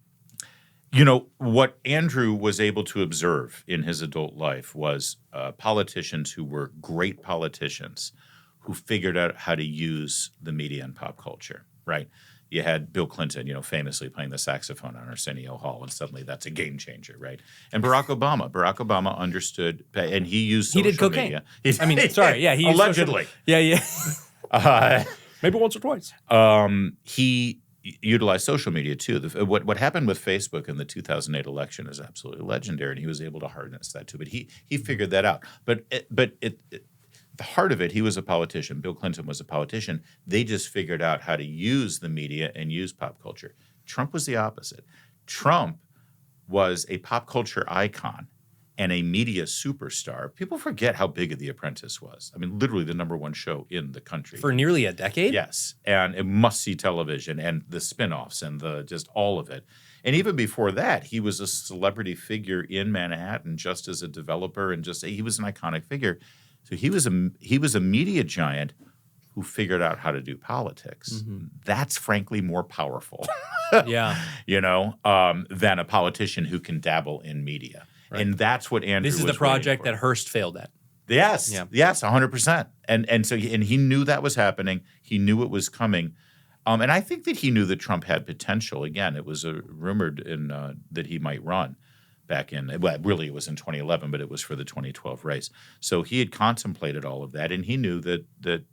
apologize. What Andrew was able to observe in his adult life was politicians who were great politicians who figured out how to use the media and pop culture, right? You had Bill Clinton, famously playing the saxophone on Arsenio Hall, and suddenly that's a game changer, right? And Barack Obama understood, and he used social media. He did cocaine. He used allegedly. Maybe once or twice. He utilized social media too. What happened with Facebook in the 2008 election is absolutely legendary, and he was able to harness that too. But he figured that out. But the heart of it, he was a politician. Bill Clinton was a politician. They just figured out how to use the media and use pop culture. Trump was the opposite. Trump was a pop culture icon and a media superstar. People forget how big The Apprentice was. I mean, literally the #1 show in the country. For nearly a decade? Yes. And it must-see television and the spinoffs and just all of it. And even before that, he was a celebrity figure in Manhattan just as a developer and he was an iconic figure. So he was a media giant who figured out how to do politics. Mm-hmm. That's frankly more powerful, than a politician who can dabble in media. Right. And that's what Andrew was. This is the project that Hearst failed at. Yes, 100%. And so he knew that was happening. He knew it was coming. And I think that he knew that Trump had potential. Again, it was rumored that he might run. Back in, really it was in 2011, but it was for the 2012 race. So he had contemplated all of that, and he knew that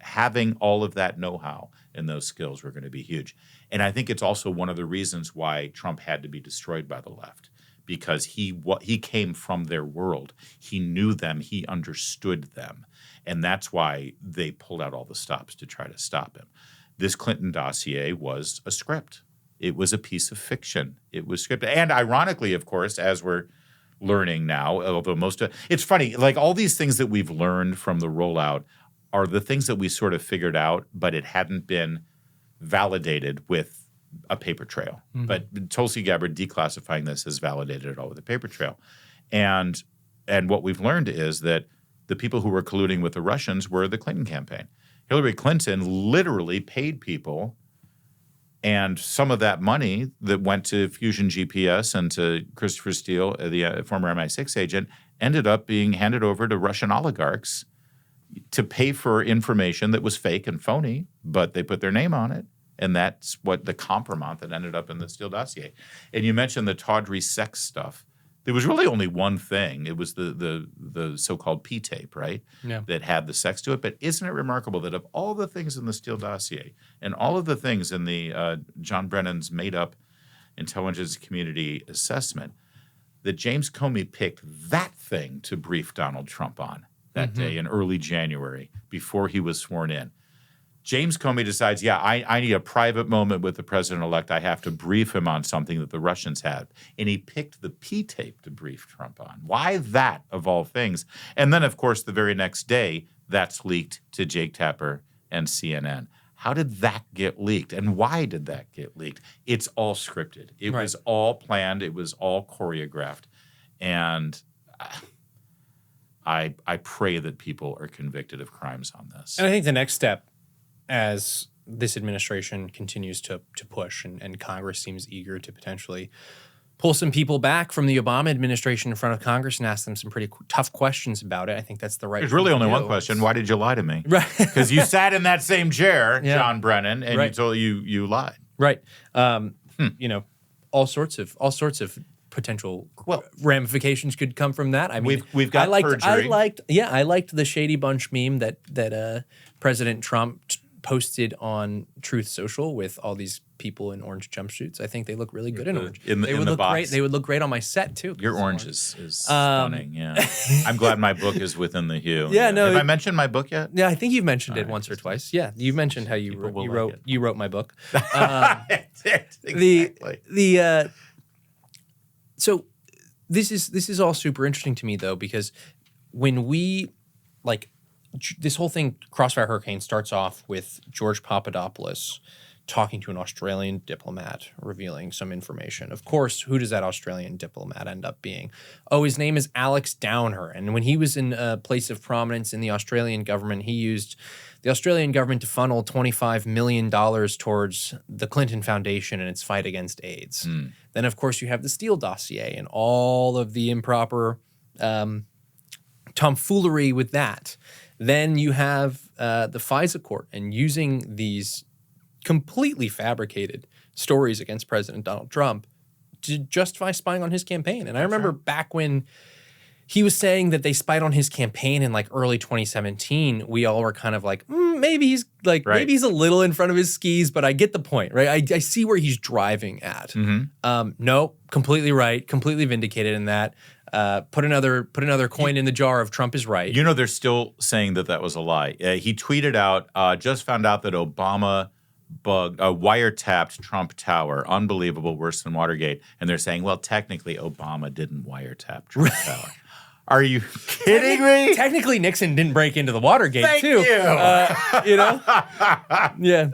having all of that know-how and those skills were going to be huge. And I think it's also one of the reasons why Trump had to be destroyed by the left, because he came from their world. He knew them. He understood them. And that's why they pulled out all the stops to try to stop him. This Clinton dossier was a script. It was a piece of fiction. It was scripted. And ironically, of course, as we're learning now, although it's funny, like all these things that we've learned from the rollout are the things that we sort of figured out, but it hadn't been validated with a paper trail. Mm-hmm. But Tulsi Gabbard declassifying this has validated it all with a paper trail. And what we've learned is that the people who were colluding with the Russians were the Clinton campaign. Hillary Clinton literally paid people. And some of that money that went to Fusion GPS and to Christopher Steele, the former MI6 agent, ended up being handed over to Russian oligarchs to pay for information that was fake and phony, but they put their name on it. And that's what the compromise that ended up in the Steele dossier. And you mentioned the tawdry sex stuff. There was really only one thing. It was the so-called P-tape, right? Yeah. That had the sex to it. But isn't it remarkable that of all the things in the Steele dossier and all of the things in the John Brennan's made-up intelligence community assessment, that James Comey picked that thing to brief Donald Trump on that day in early January before he was sworn in. James Comey decides, I need a private moment with the president-elect. I have to brief him on something that the Russians had. And he picked the P-tape to brief Trump on. Why that, of all things? And then, of course, the very next day, that's leaked to Jake Tapper and CNN. How did that get leaked? And why did that get leaked? It's all scripted. It was all planned. It was all choreographed. And I pray that people are convicted of crimes on this. And I think the next step, as this administration continues to push and Congress seems eager to potentially pull some people back from the Obama administration in front of Congress and ask them some pretty tough questions about it. I think that's the right There's really only one question. Why did you lie to me? Right. Because you sat in that same chair, John Brennan, and you told you lied. Right. You know, all sorts of potential ramifications could come from that. I mean, we've got perjury. I liked the Shady Bunch meme that President Trump posted on Truth Social with all these people in orange jumpsuits. I think they look really good in orange. They would look box. Great. They would look great on my set too. Your orange is stunning. Yeah, I'm glad my book is within the hue. Yeah, no. Have I mentioned my book yet? Yeah, I think you've mentioned it once or twice. Yeah, you've mentioned how you wrote my book. Exactly. So this is all super interesting to me though, because when we this whole thing, Crossfire Hurricane, starts off with George Papadopoulos talking to an Australian diplomat, revealing some information. Of course, who does that Australian diplomat end up being? Oh, his name is Alex Downer. And when he was in a place of prominence in the Australian government, he used the Australian government to funnel $25 million towards the Clinton Foundation and its fight against AIDS. Then, of course, you have the Steele dossier and all of the improper tomfoolery with that. Then you have the FISA court and using these completely fabricated stories against President Donald Trump to justify spying on his campaign. And I remember back when he was saying that they spied on his campaign in early 2017, we all were kind of maybe he's maybe he's a little in front of his skis, but I get the point, right? I see where he's driving at. No, completely right, completely vindicated in that. Put another coin in the jar of Trump is right. You know, they're still saying that was a lie. He tweeted out, just found out that Obama wiretapped Trump Tower. Unbelievable, worse than Watergate. And they're saying, well, technically Obama didn't wiretap Trump Tower. Are you kidding me? Technically, Nixon didn't break into the Watergate, Thank too. You. You know? Yeah.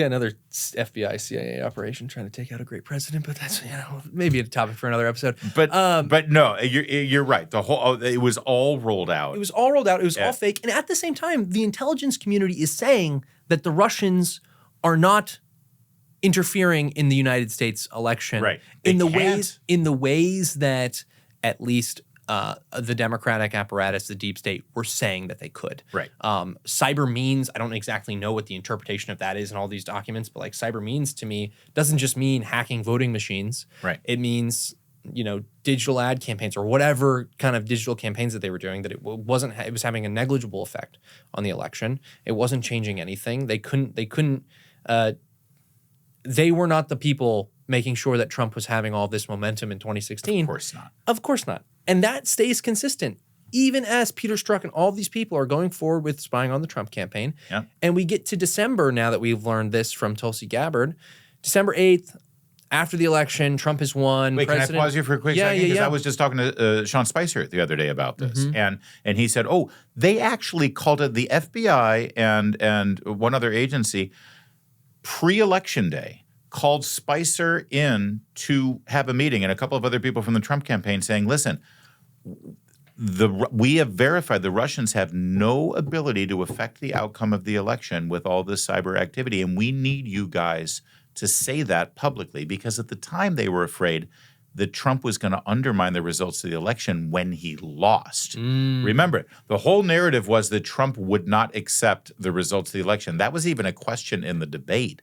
Another FBI, CIA operation trying to take out a great president, but that's maybe a topic for another episode. But no, you're right. The whole it was all rolled out. It was all rolled out. It was all fake. And at the same time, the intelligence community is saying that the Russians are not interfering in the United States election in the ways that at least the Democratic apparatus, the deep state, were saying that they could. Right. Cyber means, I don't exactly know what the interpretation of that is in all these documents, but cyber means to me doesn't just mean hacking voting machines. Right. It means, digital ad campaigns or whatever kind of digital campaigns that they were doing, that it was having a negligible effect on the election. It wasn't changing anything. They were not the people making sure that Trump was having all this momentum in 2016. Of course not. Of course not. And that stays consistent, even as Peter Strzok and all these people are going forward with spying on the Trump campaign. Yeah. And we get to December, now that we've learned this from Tulsi Gabbard, December 8th, after the election, Trump has won. Wait, can I pause you for a quick second? Because I was just talking to Sean Spicer the other day about this. And he said, they actually called it, the FBI and one other agency, pre-election day, called Spicer in to have a meeting, and a couple of other people from the Trump campaign saying, listen, we have verified the Russians have no ability to affect the outcome of the election with all this cyber activity, and we need you guys to say that publicly, because at the time they were afraid that Trump was going to undermine the results of the election when he lost. Remember, the whole narrative was that Trump would not accept the results of the election. That was even a question in the debate.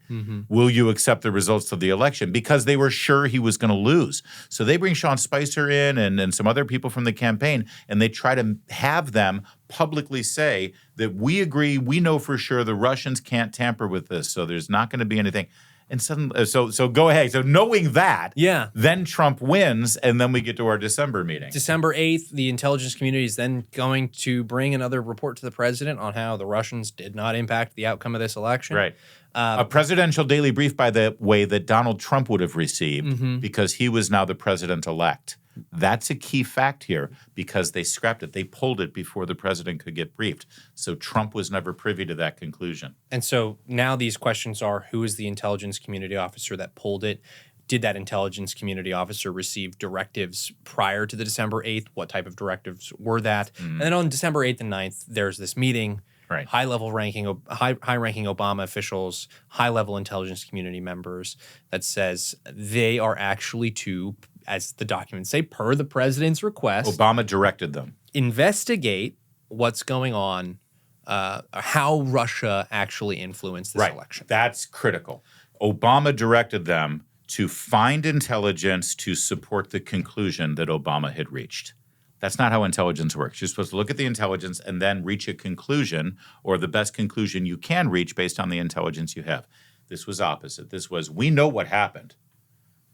Will you accept the results of the election? Because they were sure he was going to lose. So they bring Sean Spicer in and some other people from the campaign, and they try to have them publicly say that we agree, we know for sure the Russians can't tamper with this, so there's not going to be anything. And suddenly, so go ahead. So knowing that, then Trump wins, and then we get to our December meeting. December 8th, the intelligence community is then going to bring another report to the president on how the Russians did not impact the outcome of this election. Right. A presidential daily brief, by the way, that Donald Trump would have received because he was now the president-elect. That's a key fact here because they scrapped it. They pulled it before the president could get briefed. So Trump was never privy to that conclusion. And so now these questions are, who is the intelligence community officer that pulled it? Did that intelligence community officer receive directives prior to the December 8th? What type of directives were that? And then on December 8th and 9th, there's this meeting. Right. High-ranking Obama officials, high-level intelligence community members that says they are actually to, as the documents say, per the president's request, Obama directed them. Investigate what's going on, how Russia actually influenced this election. That's critical. Obama directed them to find intelligence to support the conclusion that Obama had reached. That's not how intelligence works. You're supposed to look at the intelligence and then reach a conclusion or the best conclusion you can reach based on the intelligence you have. This was opposite. This was, we know what happened.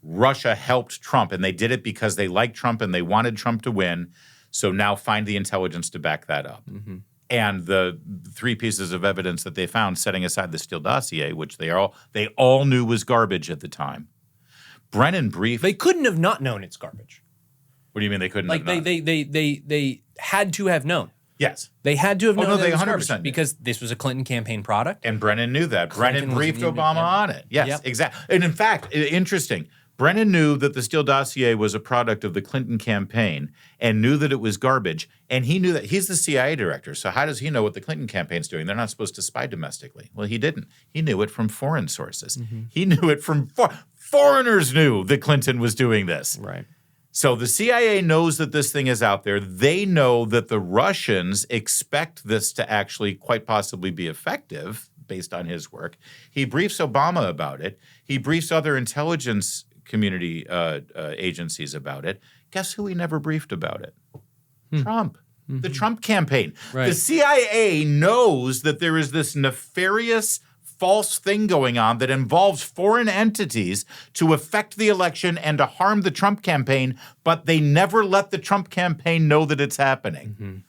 Russia helped Trump, and they did it because they liked Trump and they wanted Trump to win. So now find the intelligence to back that up. And the three pieces of evidence that they found, setting aside the Steele dossier, which they all knew was garbage at the time. Brennan briefed. They couldn't have not known it's garbage. What do you mean they couldn't have known? They had to have known. Yes. They had to have known they it was 100% garbage did. because this was a Clinton campaign product. And Brennan knew that. Clinton Brennan briefed was Obama on it. Yes, exactly. And in fact, interesting, Brennan knew that the Steele dossier was a product of the Clinton campaign and knew that it was garbage. And he knew that he's the CIA director. So how does he know what the Clinton campaign's doing? They're not supposed to spy domestically. Well, he didn't. He knew it from foreign sources. He knew it from foreigners knew that Clinton was doing this. Right. So the CIA knows that this thing is out there. They know that the Russians expect this to actually quite possibly be effective based on his work. He briefs Obama about it. He briefs other intelligence community agencies about it. Guess who he never briefed about it? Trump. The Trump campaign. Right. The CIA knows that there is this nefarious false thing going on that involves foreign entities to affect the election and to harm the Trump campaign, but they never let the Trump campaign know that it's happening.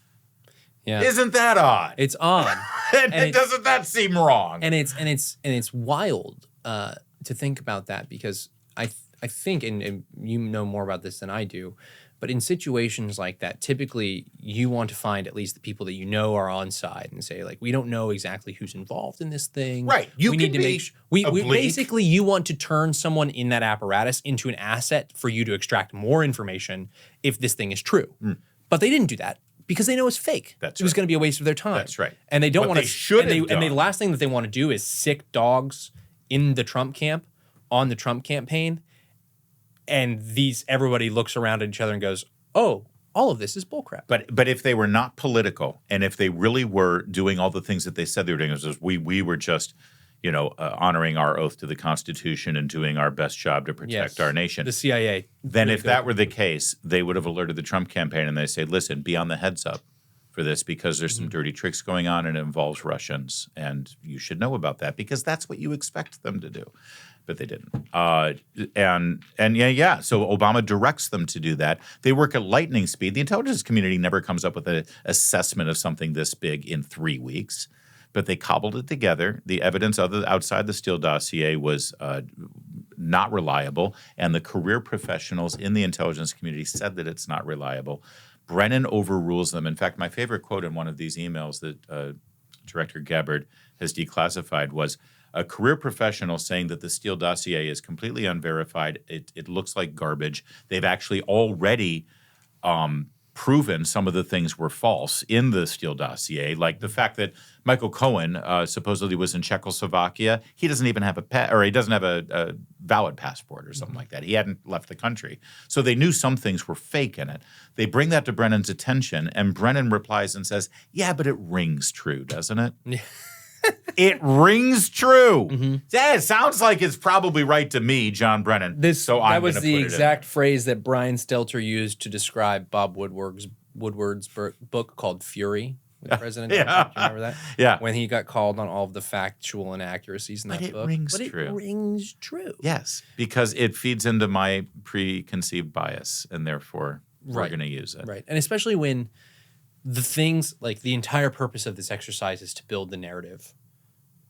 Yeah. Isn't that odd? It's odd. and doesn't that seem wrong? And it's wild to think about that because I think, and you know more about this than I do, but in situations like that, typically you want to find at least the people that you know are on side and say, like, we don't know exactly who's involved in this thing. Right. We need to make we basically you want to turn someone in that apparatus into an asset for you to extract more information if this thing is true. But they didn't do that because they know it's fake. It was going to be a waste of their time. That's right. And they don't want to. Should and the last thing that they want to do is sick dogs in the Trump camp on the Trump campaign. And everybody looks around at each other and goes, "Oh, all of this is bullcrap." But if they were not political, and if they really were doing all the things that they said they were doing, it was we were just, honoring our oath to the Constitution and doing our best job to protect our nation. The CIA. Then, if that were the case, they would have alerted the Trump campaign, and they say, "Listen, be on the heads up for this because there's some dirty tricks going on, and it involves Russians, and you should know about that because that's what you expect them to do." But they didn't. So Obama directs them to do that. They work at lightning speed. The intelligence community never comes up with an assessment of something this big in 3 weeks, but they cobbled it together. The evidence outside the Steele dossier was not reliable, and the career professionals in the intelligence community said that it's not reliable. Brennan overrules them. In fact, my favorite quote in one of these emails that Director Gabbard has declassified was, a career professional saying that the Steele dossier is completely unverified. It looks like garbage. They've actually already proven some of the things were false in the Steele dossier, like the fact that Michael Cohen supposedly was in Czechoslovakia. He doesn't even have he doesn't have a valid passport or something like that. He hadn't left the country. So they knew some things were fake in it. They bring that to Brennan's attention, and Brennan replies and says, yeah, but it rings true, doesn't it? It rings true. Yeah, it sounds like it's probably right to me, John Brennan. That was the exact phrase that Brian Stelter used to describe Bob Woodward's book called Fury with President Trump. Do you remember that? Yeah. When he got called on all of the factual inaccuracies in that book. It rings true. Yes, because it feeds into my preconceived bias, and therefore we're going to use it. Right. And especially when the things, like the entire purpose of this exercise is to build the narrative.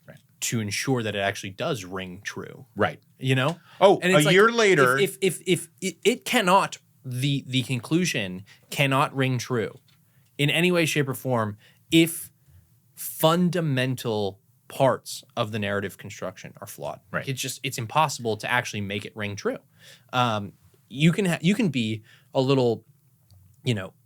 Right. To ensure that it actually does ring true. Right. You know? Oh, and a year later. If it cannot, the conclusion cannot ring true in any way, shape, or form if fundamental parts of the narrative construction are flawed. Right. It's impossible to actually make it ring true. You can be a little,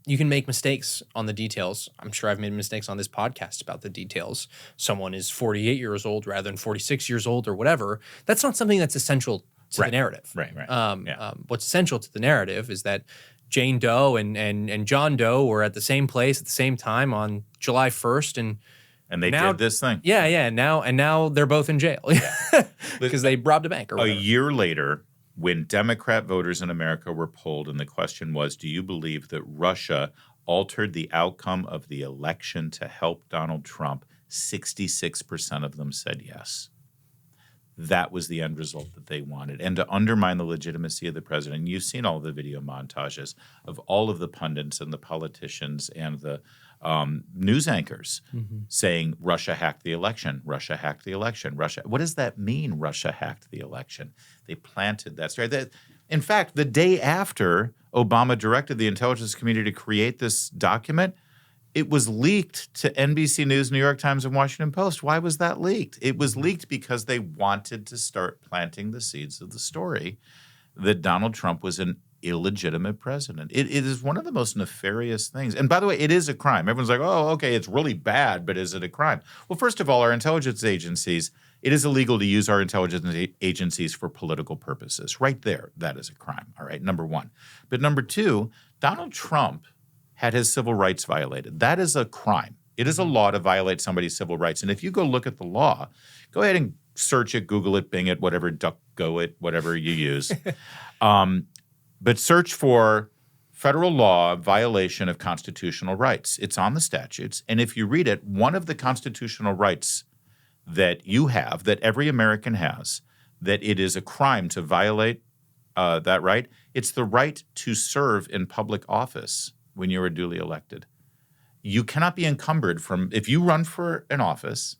you can make mistakes on the details. I'm sure I've made mistakes on this podcast about the details. Someone is 48 years old rather than 46 years old or whatever. That's not something that's essential to the narrative. Right. What's essential to the narrative is that Jane Doe and John Doe were at the same place at the same time on July 1st, and they did this thing. Yeah. And now they're both in jail because they robbed a bank or whatever. A year later, when Democrat voters in America were polled, and the question was, do you believe that Russia altered the outcome of the election to help Donald Trump? 66% of them said yes. That was the end result that they wanted. And to undermine the legitimacy of the president, and you've seen all the video montages of all of the pundits and the politicians and the news anchors saying Russia hacked the election, Russia hacked the election, Russia. What does that mean, Russia hacked the election? They planted that story. In fact, the day after Obama directed the intelligence community to create this document, it was leaked to NBC News, New York Times, and Washington Post. Why was that leaked? It was leaked because they wanted to start planting the seeds of the story that Donald Trump was an illegitimate president. It is one of the most nefarious things. And by the way, it is a crime. Everyone's like, oh, okay, it's really bad, but is it a crime? Well, first of all, our intelligence agencies, it is illegal to use our intelligence agencies for political purposes. Right there, that is a crime, all right, number one. But number two, Donald Trump had his civil rights violated. That is a crime. It is a law to violate somebody's civil rights. And if you go look at the law, go ahead and search it, Google it, Bing it, whatever, DuckGo it, whatever you use. But search for federal law violation of constitutional rights. It's on the statutes. And if you read it, one of the constitutional rights that you have, that every American has, that it is a crime to violate that right, it's the right to serve in public office when you are duly elected. You cannot be encumbered from, if you run for an office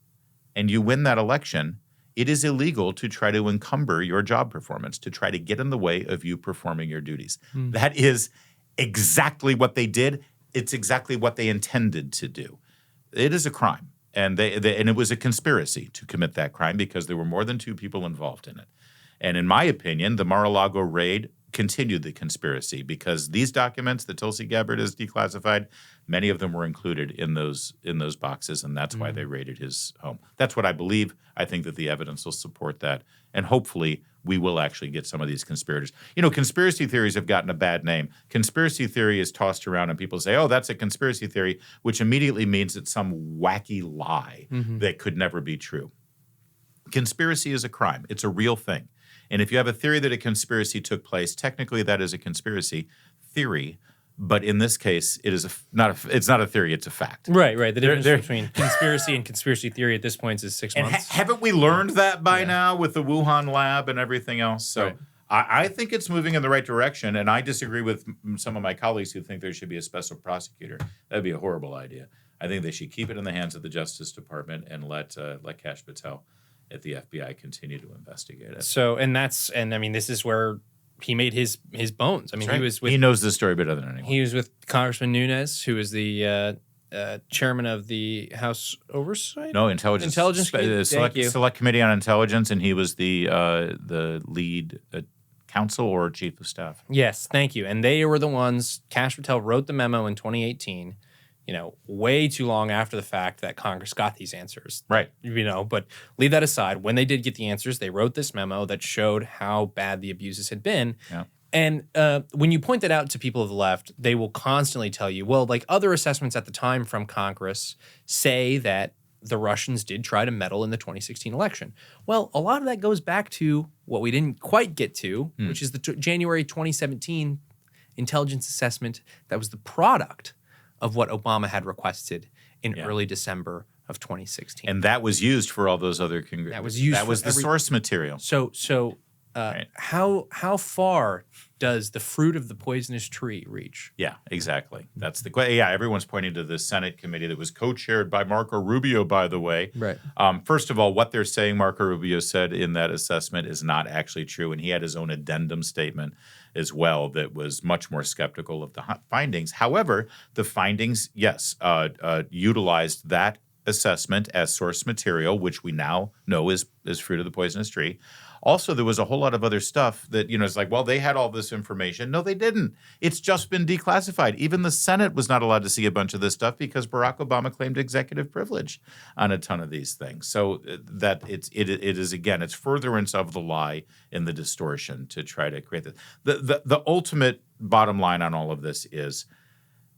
and you win that election, it is illegal to try to encumber your job performance, to try to get in the way of you performing your duties. That is exactly what they did. It's exactly what they intended to do. It is a crime. And and it was a conspiracy to commit that crime because there were more than two people involved in it. And in my opinion, the Mar-a-Lago raid continued the conspiracy because these documents that Tulsi Gabbard has declassified, many of them were included in those boxes, and that's why they raided his home. That's what I believe. I think that the evidence will support that, and hopefully we will actually get some of these conspirators. You know, conspiracy theories have gotten a bad name. Conspiracy theory is tossed around, and people say, oh, that's a conspiracy theory, which immediately means it's some wacky lie that could never be true. Conspiracy is a crime. It's a real thing. And if you have a theory that a conspiracy took place, technically that is a conspiracy theory. But in this case, it is it's not a theory, it's a fact. Right. The difference between conspiracy and conspiracy theory at this point is 6 months. And haven't we learned that by now with the Wuhan lab and everything else? So I think it's moving in the right direction, and I disagree with some of my colleagues who think there should be a special prosecutor. That would be a horrible idea. I think they should keep it in the hands of the Justice Department and let Kash Patel at the FBI continue to investigate it. So, and I mean, this is where he made his bones. I mean, he knows this story better than anyone. He was with Congressman Nunes, who is the chairman of the House Oversight? No, Intelligence Committee. Select Committee on Intelligence, and he was the lead counsel or chief of staff. Yes, thank you. And they were the ones, Kash Patel wrote the memo in 2018, way too long after the fact that Congress got these answers. Right. But leave that aside. When they did get the answers, they wrote this memo that showed how bad the abuses had been. Yeah. And when you point that out to people of the left, they will constantly tell you, well, like other assessments at the time from Congress say that the Russians did try to meddle in the 2016 election. Well, a lot of that goes back to what we didn't quite get to, which is the January 2017 intelligence assessment that was the product of what Obama had requested in early December of 2016. And that was used for all those other That was used. That was the source material. So Right. how far does the fruit of the poisonous tree reach? Yeah, exactly. That's the question. Yeah, everyone's pointing to the Senate committee that was co-chaired by Marco Rubio, by the way. Right. First of all, what they're saying Marco Rubio said in that assessment is not actually true, and he had his own addendum statement as well that was much more skeptical of the findings. However, the findings, yes, utilized that assessment as source material, which we now know is fruit of the poisonous tree. Also, there was a whole lot of other stuff that, it's like, well, they had all this information. No, they didn't. It's just been declassified. Even the Senate was not allowed to see a bunch of this stuff because Barack Obama claimed executive privilege on a ton of these things. So that it is, again, it's furtherance of the lie and the distortion to try to create this. The ultimate bottom line on all of this is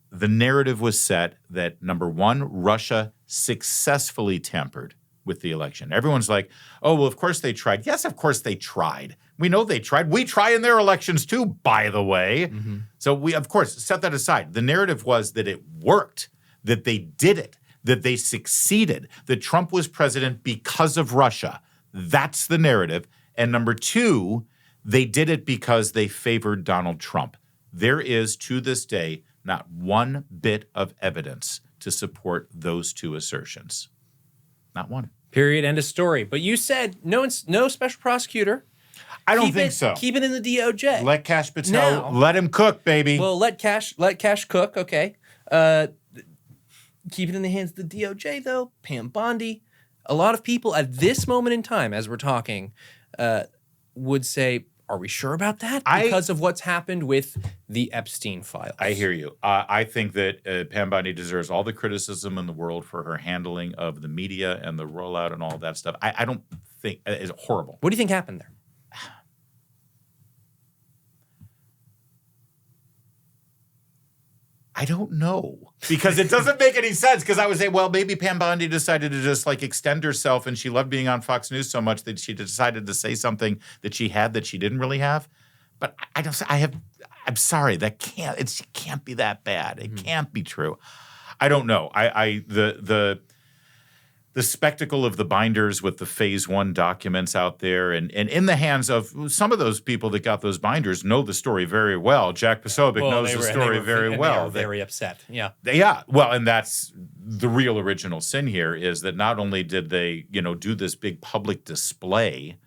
the narrative was set that, number one, Russia successfully tampered with the election. Everyone's like, oh, well, of course they tried. Yes, of course they tried. We know they tried. We try in their elections too, by the way. Mm-hmm. So we, of course, set that aside. The narrative was that it worked, that they did it, that they succeeded, that Trump was president because of Russia. That's the narrative. And number two, they did it because they favored Donald Trump. There is, to this day, not one bit of evidence to support those two assertions. Not one. Period. End of story. But you said no special prosecutor. I don't think so. Keep it in the DOJ. Let Kash Patel, let him cook, baby. Well, let Kash cook. Okay. Keep it in the hands of the DOJ, though. Pam Bondi. A lot of people at this moment in time, as we're talking, would say, are we sure about that? Because of what's happened with the Epstein files. I hear you. I think that Pam Bondi deserves all the criticism in the world for her handling of the media and the rollout and all that stuff. I don't think it's horrible. What do you think happened there? I don't know, because it doesn't make any sense. Because I would say, well, maybe Pam Bondi decided to just extend herself, and she loved being on Fox News so much that she decided to say something that she had that she didn't really have. But I'm sorry, it can't be that bad. It can't be true. I don't know. The spectacle of the binders with the phase 1 documents out there and in the hands of some of those people that got those binders know the story very well. Jack Posobiec knows the story very well. They were very upset. Yeah. Yeah. Well, and that's the real original sin here, is that not only did they, do this big public display,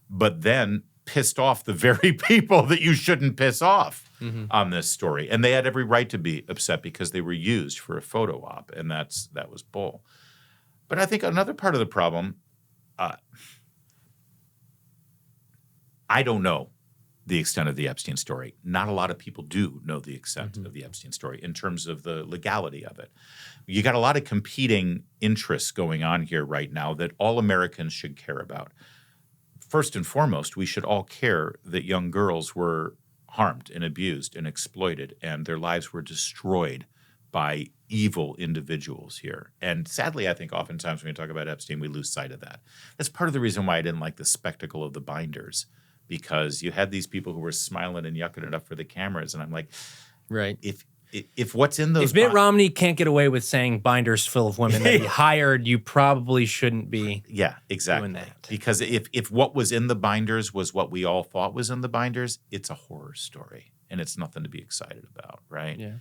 but then pissed off the very people that you shouldn't piss off on this story. And they had every right to be upset because they were used for a photo op, and that was bull. But I think another part of the problem, I don't know the extent of the Epstein story. Not a lot of people do know the extent of the Epstein story in terms of the legality of it. You got a lot of competing interests going on here right now that all Americans should care about. First and foremost, we should all care that young girls were harmed and abused and exploited, and their lives were destroyed by evil individuals here. And sadly, I think oftentimes when we talk about Epstein, we lose sight of that. That's part of the reason why I didn't like the spectacle of the binders, because you had these people who were smiling and yucking it up for the cameras. And I'm like, right. If what's in those... If Mitt Romney can't get away with saying binders full of women that he hired, you probably shouldn't be doing that. Because if what was in the binders was what we all thought was in the binders, it's a horror story. And it's nothing to be excited about, right? Yeah.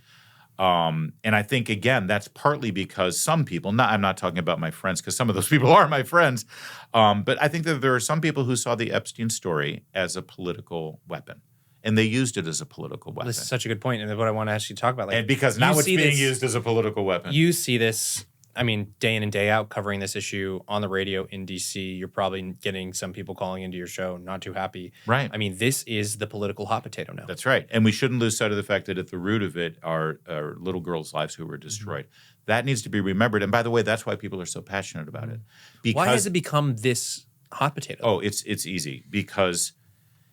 And I think, again, that's partly because some people, I'm not talking about my friends because some of those people are my friends, but I think that there are some people who saw the Epstein story as a political weapon, and they used it as a political weapon. This is such a good point, and what I want to actually talk about. And because now it's being used as a political weapon. You see this I mean, day in and day out covering this issue on the radio in DC, you're probably getting some people calling into your show not too happy. Right. I mean, this is the political hot potato now. That's right. And we shouldn't lose sight of the fact that at the root of it are little girls' lives who were destroyed. That needs to be remembered. And by the way, that's why people are so passionate about it. Because, why has it become this hot potato? Oh, it's easy. Because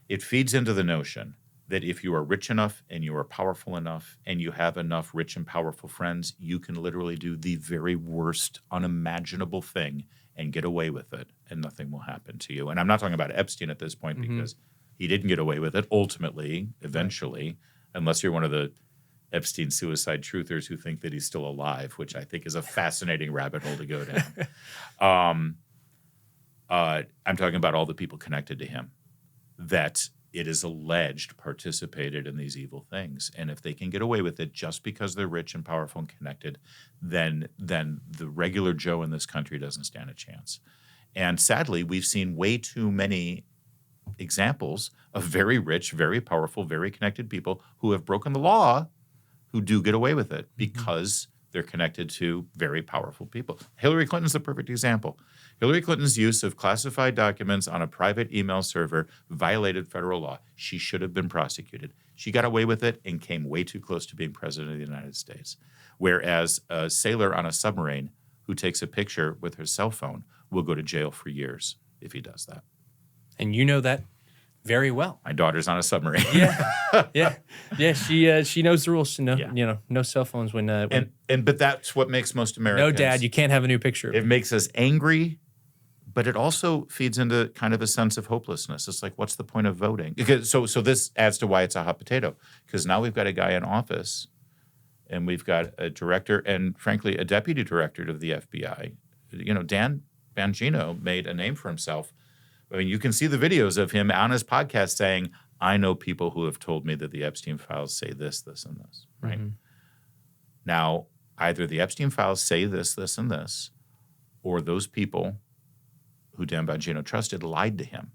it feeds into the notion that if you are rich enough and you are powerful enough and you have enough rich and powerful friends, you can literally do the very worst unimaginable thing and get away with it, and nothing will happen to you. And I'm not talking about Epstein at this point because he didn't get away with it ultimately, eventually, unless you're one of the Epstein suicide truthers who think that he's still alive, which I think is a fascinating rabbit hole to go down. I'm talking about all the people connected to him that it is alleged participated in these evil things. And if they can get away with it just because they're rich and powerful and connected, then the regular Joe in this country doesn't stand a chance. And sadly, we've seen way too many examples of very rich, very powerful, very connected people who have broken the law who do get away with it because they're connected to very powerful people. Hillary Clinton's the perfect example. Hillary Clinton's use of classified documents on a private email server violated federal law. She should have been prosecuted. She got away with it and came way too close to being president of the United States. Whereas a sailor on a submarine who takes a picture with her cell phone will go to jail for years if he does that. And you know that very well. My daughter's on a submarine. Yeah. She knows the rules. No cell phones when but that's what makes most Americans. No, Dad, you can't have a new picture. It makes us angry, but it also feeds into kind of a sense of hopelessness. It's like, what's the point of voting? Because so this adds to why it's a hot potato. Because now we've got a guy in office, and we've got a director, and frankly, a deputy director of the FBI. Dan Bongino made a name for himself. I mean, you can see the videos of him on his podcast saying, I know people who have told me that the Epstein files say this, this, and this, right? Now, either the Epstein files say this, this, and this, or those people who Dan Bongino trusted lied to him.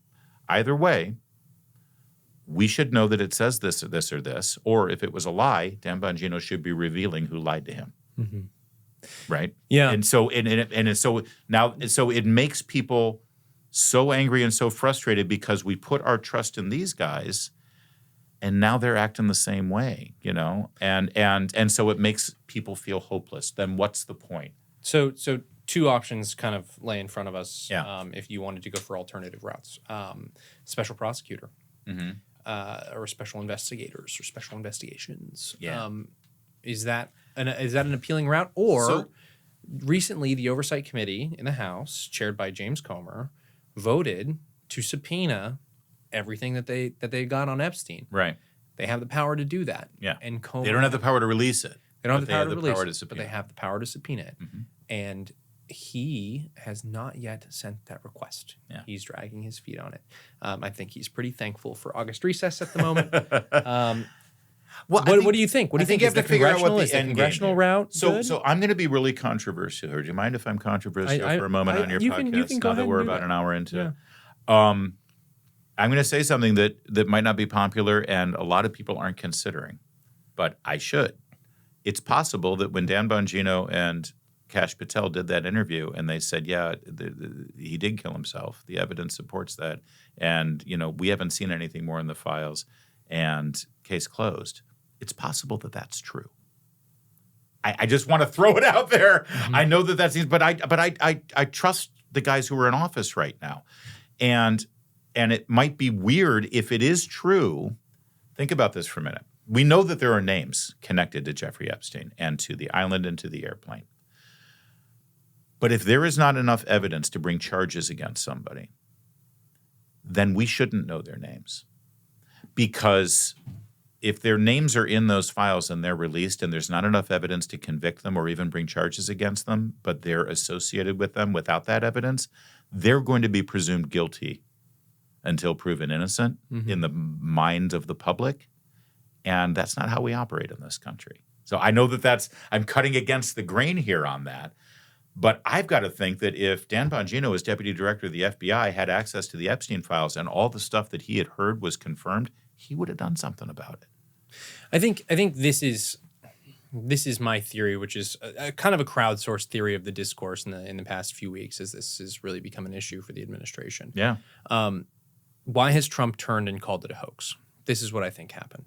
Either way, we should know that it says this or this or this, or if it was a lie, Dan Bongino should be revealing who lied to him. Right? Yeah. And so it makes people so angry and so frustrated because we put our trust in these guys, and now they're acting the same way, and so it makes people feel hopeless. Then what's the point? So two options kind of lay in front of us. Yeah. If you wanted to go for alternative routes, special prosecutor, or special investigators or special investigations. Yeah. Is that an appealing route? Or recently, the Oversight Committee in the House, chaired by James Comer, voted to subpoena everything that they got on Epstein. Right. They have the power to do that. Yeah. And Comer, They don't have the power to release it. They don't have the power to release it, subpoena. but they have the power to subpoena it. And he has not yet sent that request. Yeah. He's dragging his feet on it. I think he's pretty thankful for August recess at the moment. What do you think? What do you think? you have to figure out what the end congressional game route? So I'm going to be really controversial here. Do you mind if I'm controversial for a moment on your podcast? You can go now ahead that we're and do about that. an hour into it. Yeah. I'm going to say something that might not be popular and a lot of people aren't considering, but I should. It's possible that when Dan Bongino and Kash Patel did that interview and they said, he did kill himself. The evidence supports that. And, we haven't seen anything more in the files and case closed. It's possible that that's true. I just want to throw it out there. I know that seems, but I trust the guys who are in office right now. And it might be weird if it is true. Think about this for a minute. We know that there are names connected to Jeffrey Epstein and to the island and to the airplane. But if there is not enough evidence to bring charges against somebody, then we shouldn't know their names. Because if their names are in those files and they're released and there's not enough evidence to convict them or even bring charges against them, but they're associated with them without that evidence, they're going to be presumed guilty until proven innocent in the mind of the public. And that's not how we operate in this country. So I know I'm cutting against the grain here on that. But I've got to think that if Dan Bongino, as deputy director of the FBI, had access to the Epstein files and all the stuff that he had heard was confirmed, he would have done something about it. I think this is this is my theory, which is a kind of a crowdsourced theory of the discourse in the past few weeks, as this has really become an issue for the administration. Yeah. Why has Trump turned and called it a hoax? This is what I think happened.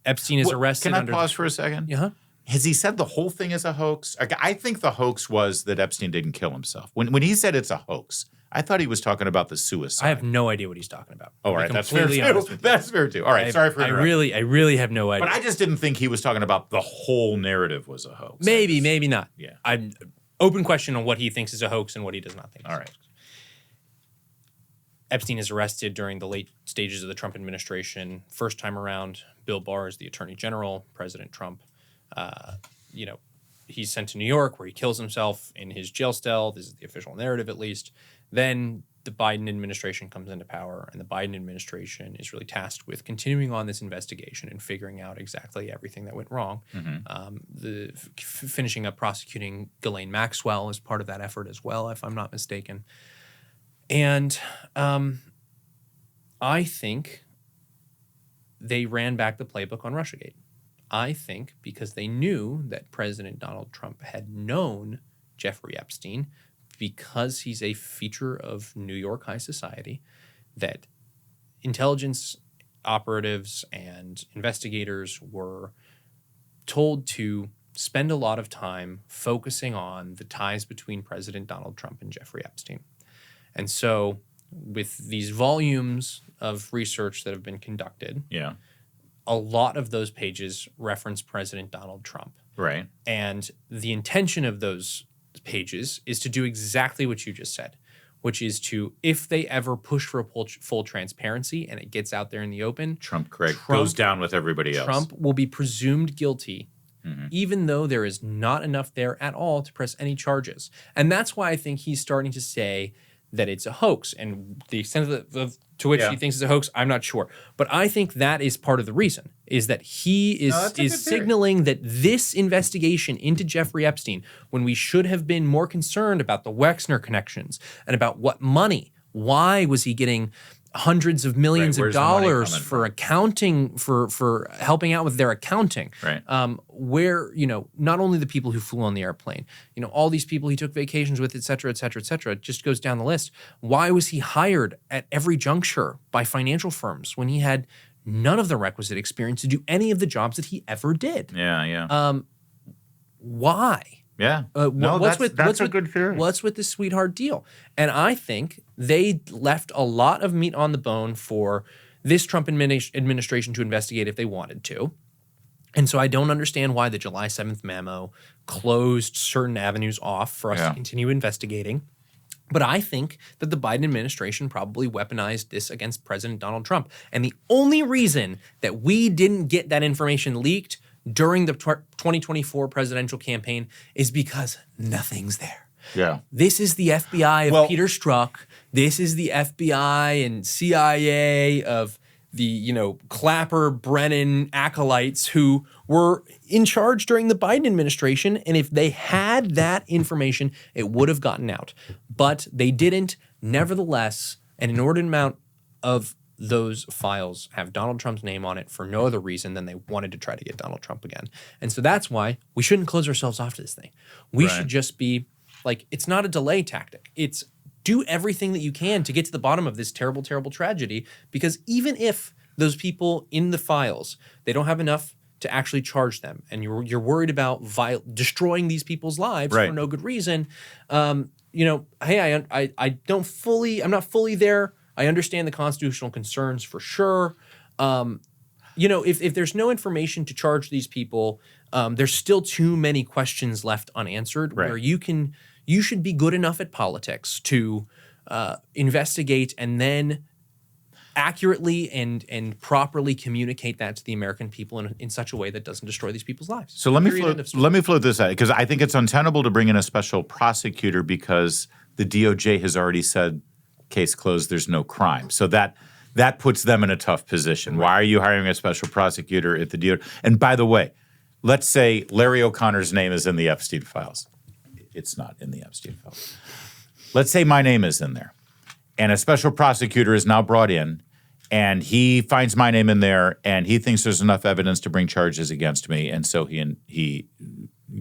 Epstein is arrested. Can I pause for a second? Yeah. Has he said the whole thing is a hoax? I think the hoax was that Epstein didn't kill himself. When he said it's a hoax, I thought he was talking about the suicide. I have no idea what he's talking about. Oh, right. That's fair too. That's fair too. All right. Sorry for interrupting. I really have no idea. But I just didn't think he was talking about the whole narrative was a hoax. Maybe not. Yeah. I'm open question on what he thinks is a hoax and what he does not think. All right. Epstein is arrested during the late stages of the Trump administration. First time around, Bill Barr is the attorney general. President Trump, he's sent to New York where he kills himself in his jail cell. This is the official narrative, at least. Then the Biden administration comes into power, and the Biden administration is really tasked with continuing on this investigation and figuring out exactly everything that went wrong. Finishing up prosecuting Ghislaine Maxwell as part of that effort as well, if I'm not mistaken. And I think they ran back the playbook on Russiagate. I think because they knew that President Donald Trump had known Jeffrey Epstein because he's a feature of New York high society, that intelligence operatives and investigators were told to spend a lot of time focusing on the ties between President Donald Trump and Jeffrey Epstein. And so with these volumes of research that have been conducted, a lot of those pages reference President Donald Trump. Right. And the intention of those pages is to do exactly what you just said, which is to, if they ever push for a full transparency and it gets out there in the open, Trump goes down with everybody else. Trump will be presumed guilty, even though there is not enough there at all to press any charges. And that's why I think he's starting to say that it's a hoax. And the extent to which he thinks it's a hoax, I'm not sure. But I think that is part of the reason, is that he is signaling that this investigation into Jeffrey Epstein, when we should have been more concerned about the Wexner connections and about what money, why was he getting hundreds of millions of dollars for accounting, for helping out with their accounting. Right. Where, not only the people who flew on the airplane, all these people he took vacations with, et cetera, et cetera, et cetera, it just goes down the list. Why was he hired at every juncture by financial firms when he had none of the requisite experience to do any of the jobs that he ever did? Yeah. Why? Yeah. What's a good theory. What's with this sweetheart deal? And I think they left a lot of meat on the bone for this Trump administration to investigate if they wanted to. And so I don't understand why the July 7th memo closed certain avenues off for us to continue investigating. But I think that the Biden administration probably weaponized this against President Donald Trump. And the only reason that we didn't get that information leaked during the 2024 presidential campaign is because nothing's there. Yeah. This is the FBI of Peter Strzok. This is the FBI and CIA of the, Clapper, Brennan acolytes who were in charge during the Biden administration. And if they had that information, it would have gotten out. But they didn't. Nevertheless, an inordinate amount of those files have Donald Trump's name on it for no other reason than they wanted to try to get Donald Trump again. And so that's why we shouldn't close ourselves off to this thing. We should just be like, it's not a delay tactic. It's do everything that you can to get to the bottom of this terrible, terrible tragedy, because even if those people in the files, they don't have enough to actually charge them, and you're worried about destroying these people's lives for no good reason, hey, I'm not fully there. I understand the constitutional concerns for sure. If there's no information to charge these people, there's still too many questions left unanswered where you should be good enough at politics to investigate and then accurately and properly communicate that to the American people in such a way that doesn't destroy these people's lives. So let me float this out, because I think it's untenable to bring in a special prosecutor because the DOJ has already said, case closed, there's no crime. So that puts them in a tough position. Why are you hiring a special prosecutor at the DOJ? And by the way, let's say Larry O'Connor's name is in the Epstein files. It's not in the Epstein files. Let's say my name is in there, and a special prosecutor is now brought in, And he finds my name in there, and he thinks there's enough evidence to bring charges against me, and so he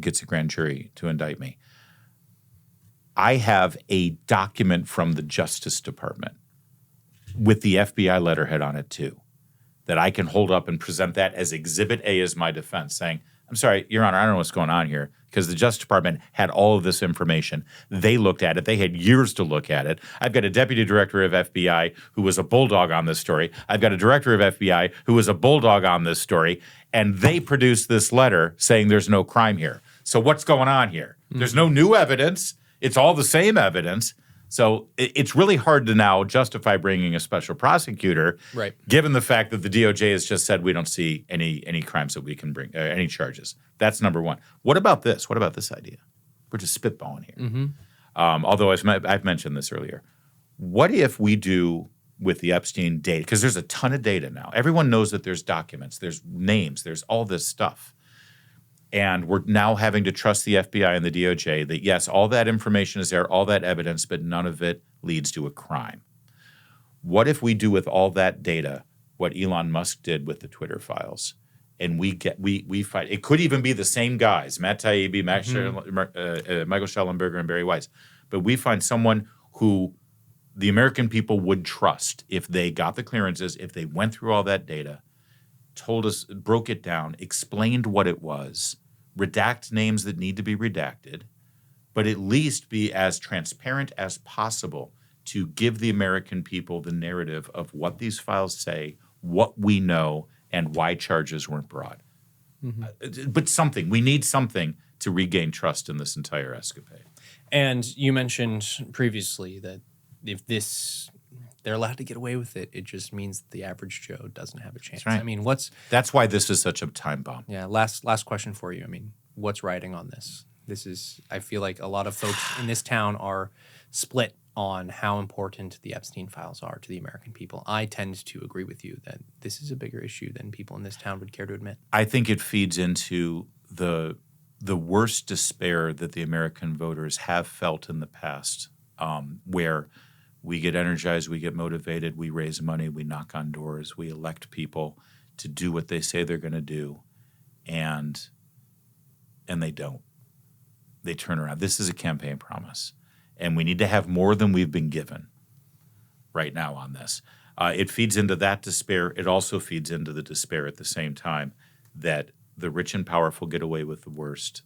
gets a grand jury to indict me. I have a document from the Justice Department with the FBI letterhead on it too, that I can hold up and present that as Exhibit A as my defense, saying, I'm sorry, Your Honor, I don't know what's going on here, because the Justice Department had all of this information. They looked at it. They had years to look at it. I've got a deputy director of FBI who was a bulldog on this story. I've got a director of FBI who was a bulldog on this story, and they produced this letter saying there's no crime here. So what's going on here? There's no new evidence. It's all the same evidence. So it's really hard to now justify bringing a special prosecutor, right, given the fact that the DOJ has just said we don't see any crimes that we can bring, any charges. That's number one. What about this? What about this idea? We're just spitballing here. Although I've mentioned this earlier. What if we do with the Epstein data? Because there's a ton of data now. Everyone knows that there's documents, there's names, there's all this stuff. And we're now having to trust the FBI and the DOJ that, yes, all that information is there, all that evidence, but none of it leads to a crime. What if we do with all that data what Elon Musk did with the Twitter files? And we find, it could even be the same guys, Matt Taibbi, Michael Schellenberger, and Barry Weiss. But we find someone who the American people would trust if they got the clearances, if they went through all that data, told us, broke it down, explained what it was, redact names that need to be redacted, but at least be as transparent as possible to give the American people the narrative of what these files say, what we know, and why charges weren't brought. But something, we need something to regain trust in this entire escapade. And you mentioned previously that if they're allowed to get away with it, it just means that the average Joe doesn't have a chance. That's right. I mean, that's why this is such a time bomb. Yeah, last question for you. I mean, what's riding on this? I feel like a lot of folks in this town are split on how important the Epstein files are to the American people. I tend to agree with you that this is a bigger issue than people in this town would care to admit. I think it feeds into the worst despair that the American voters have felt in the past, where we get energized, we get motivated, we raise money, we knock on doors, we elect people to do what they say they're going to do, and they don't. They turn around. This is a campaign promise, and we need to have more than we've been given right now on this. It feeds into that despair. It also feeds into the despair at the same time that the rich and powerful get away with the worst,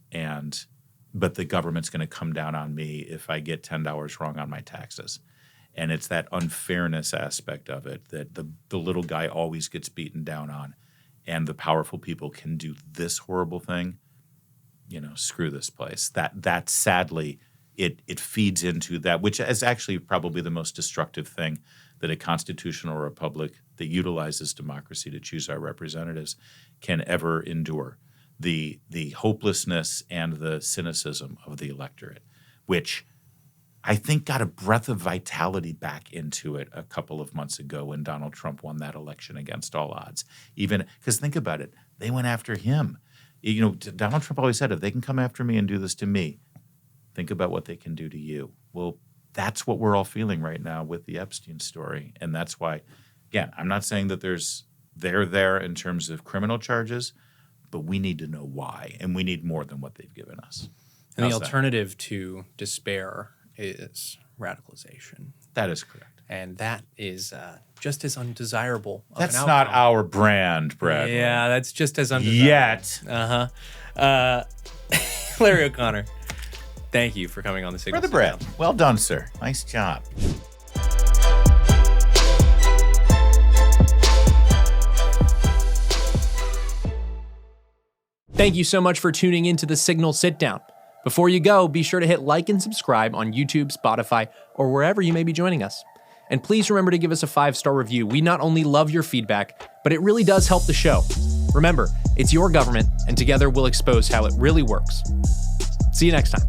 but the government's going to come down on me if I get $10 wrong on my taxes. And it's that unfairness aspect of it that the little guy always gets beaten down on, and the powerful people can do this horrible thing. Screw this place. That sadly, it feeds into that, which is actually probably the most destructive thing that a constitutional republic that utilizes democracy to choose our representatives can ever endure. The hopelessness and the cynicism of the electorate, which I think got a breath of vitality back into it a couple of months ago when Donald Trump won that election against all odds. Even because think about it, they went after him. Donald Trump always said, if they can come after me and do this to me, think about what they can do to you. Well, that's what we're all feeling right now with the Epstein story. And that's why, again, I'm not saying that they're there in terms of criminal charges, but we need to know why. And we need more than what they've given us. And the alternative to despair is radicalization. That is correct. And that is just as undesirable of That's an outcome. not our brand, Brad. Yeah, that's just as undesirable. Yet. Larry O'Connor, thank you for coming on the Signal Brother Brad, well done, sir. Nice job. Thank you so much for tuning into the Signal Sitdown. Before you go, be sure to hit like and subscribe on YouTube, Spotify, or wherever you may be joining us. And please remember to give us a 5-star review. We not only love your feedback, but it really does help the show. Remember, it's your government, and together we'll expose how it really works. See you next time.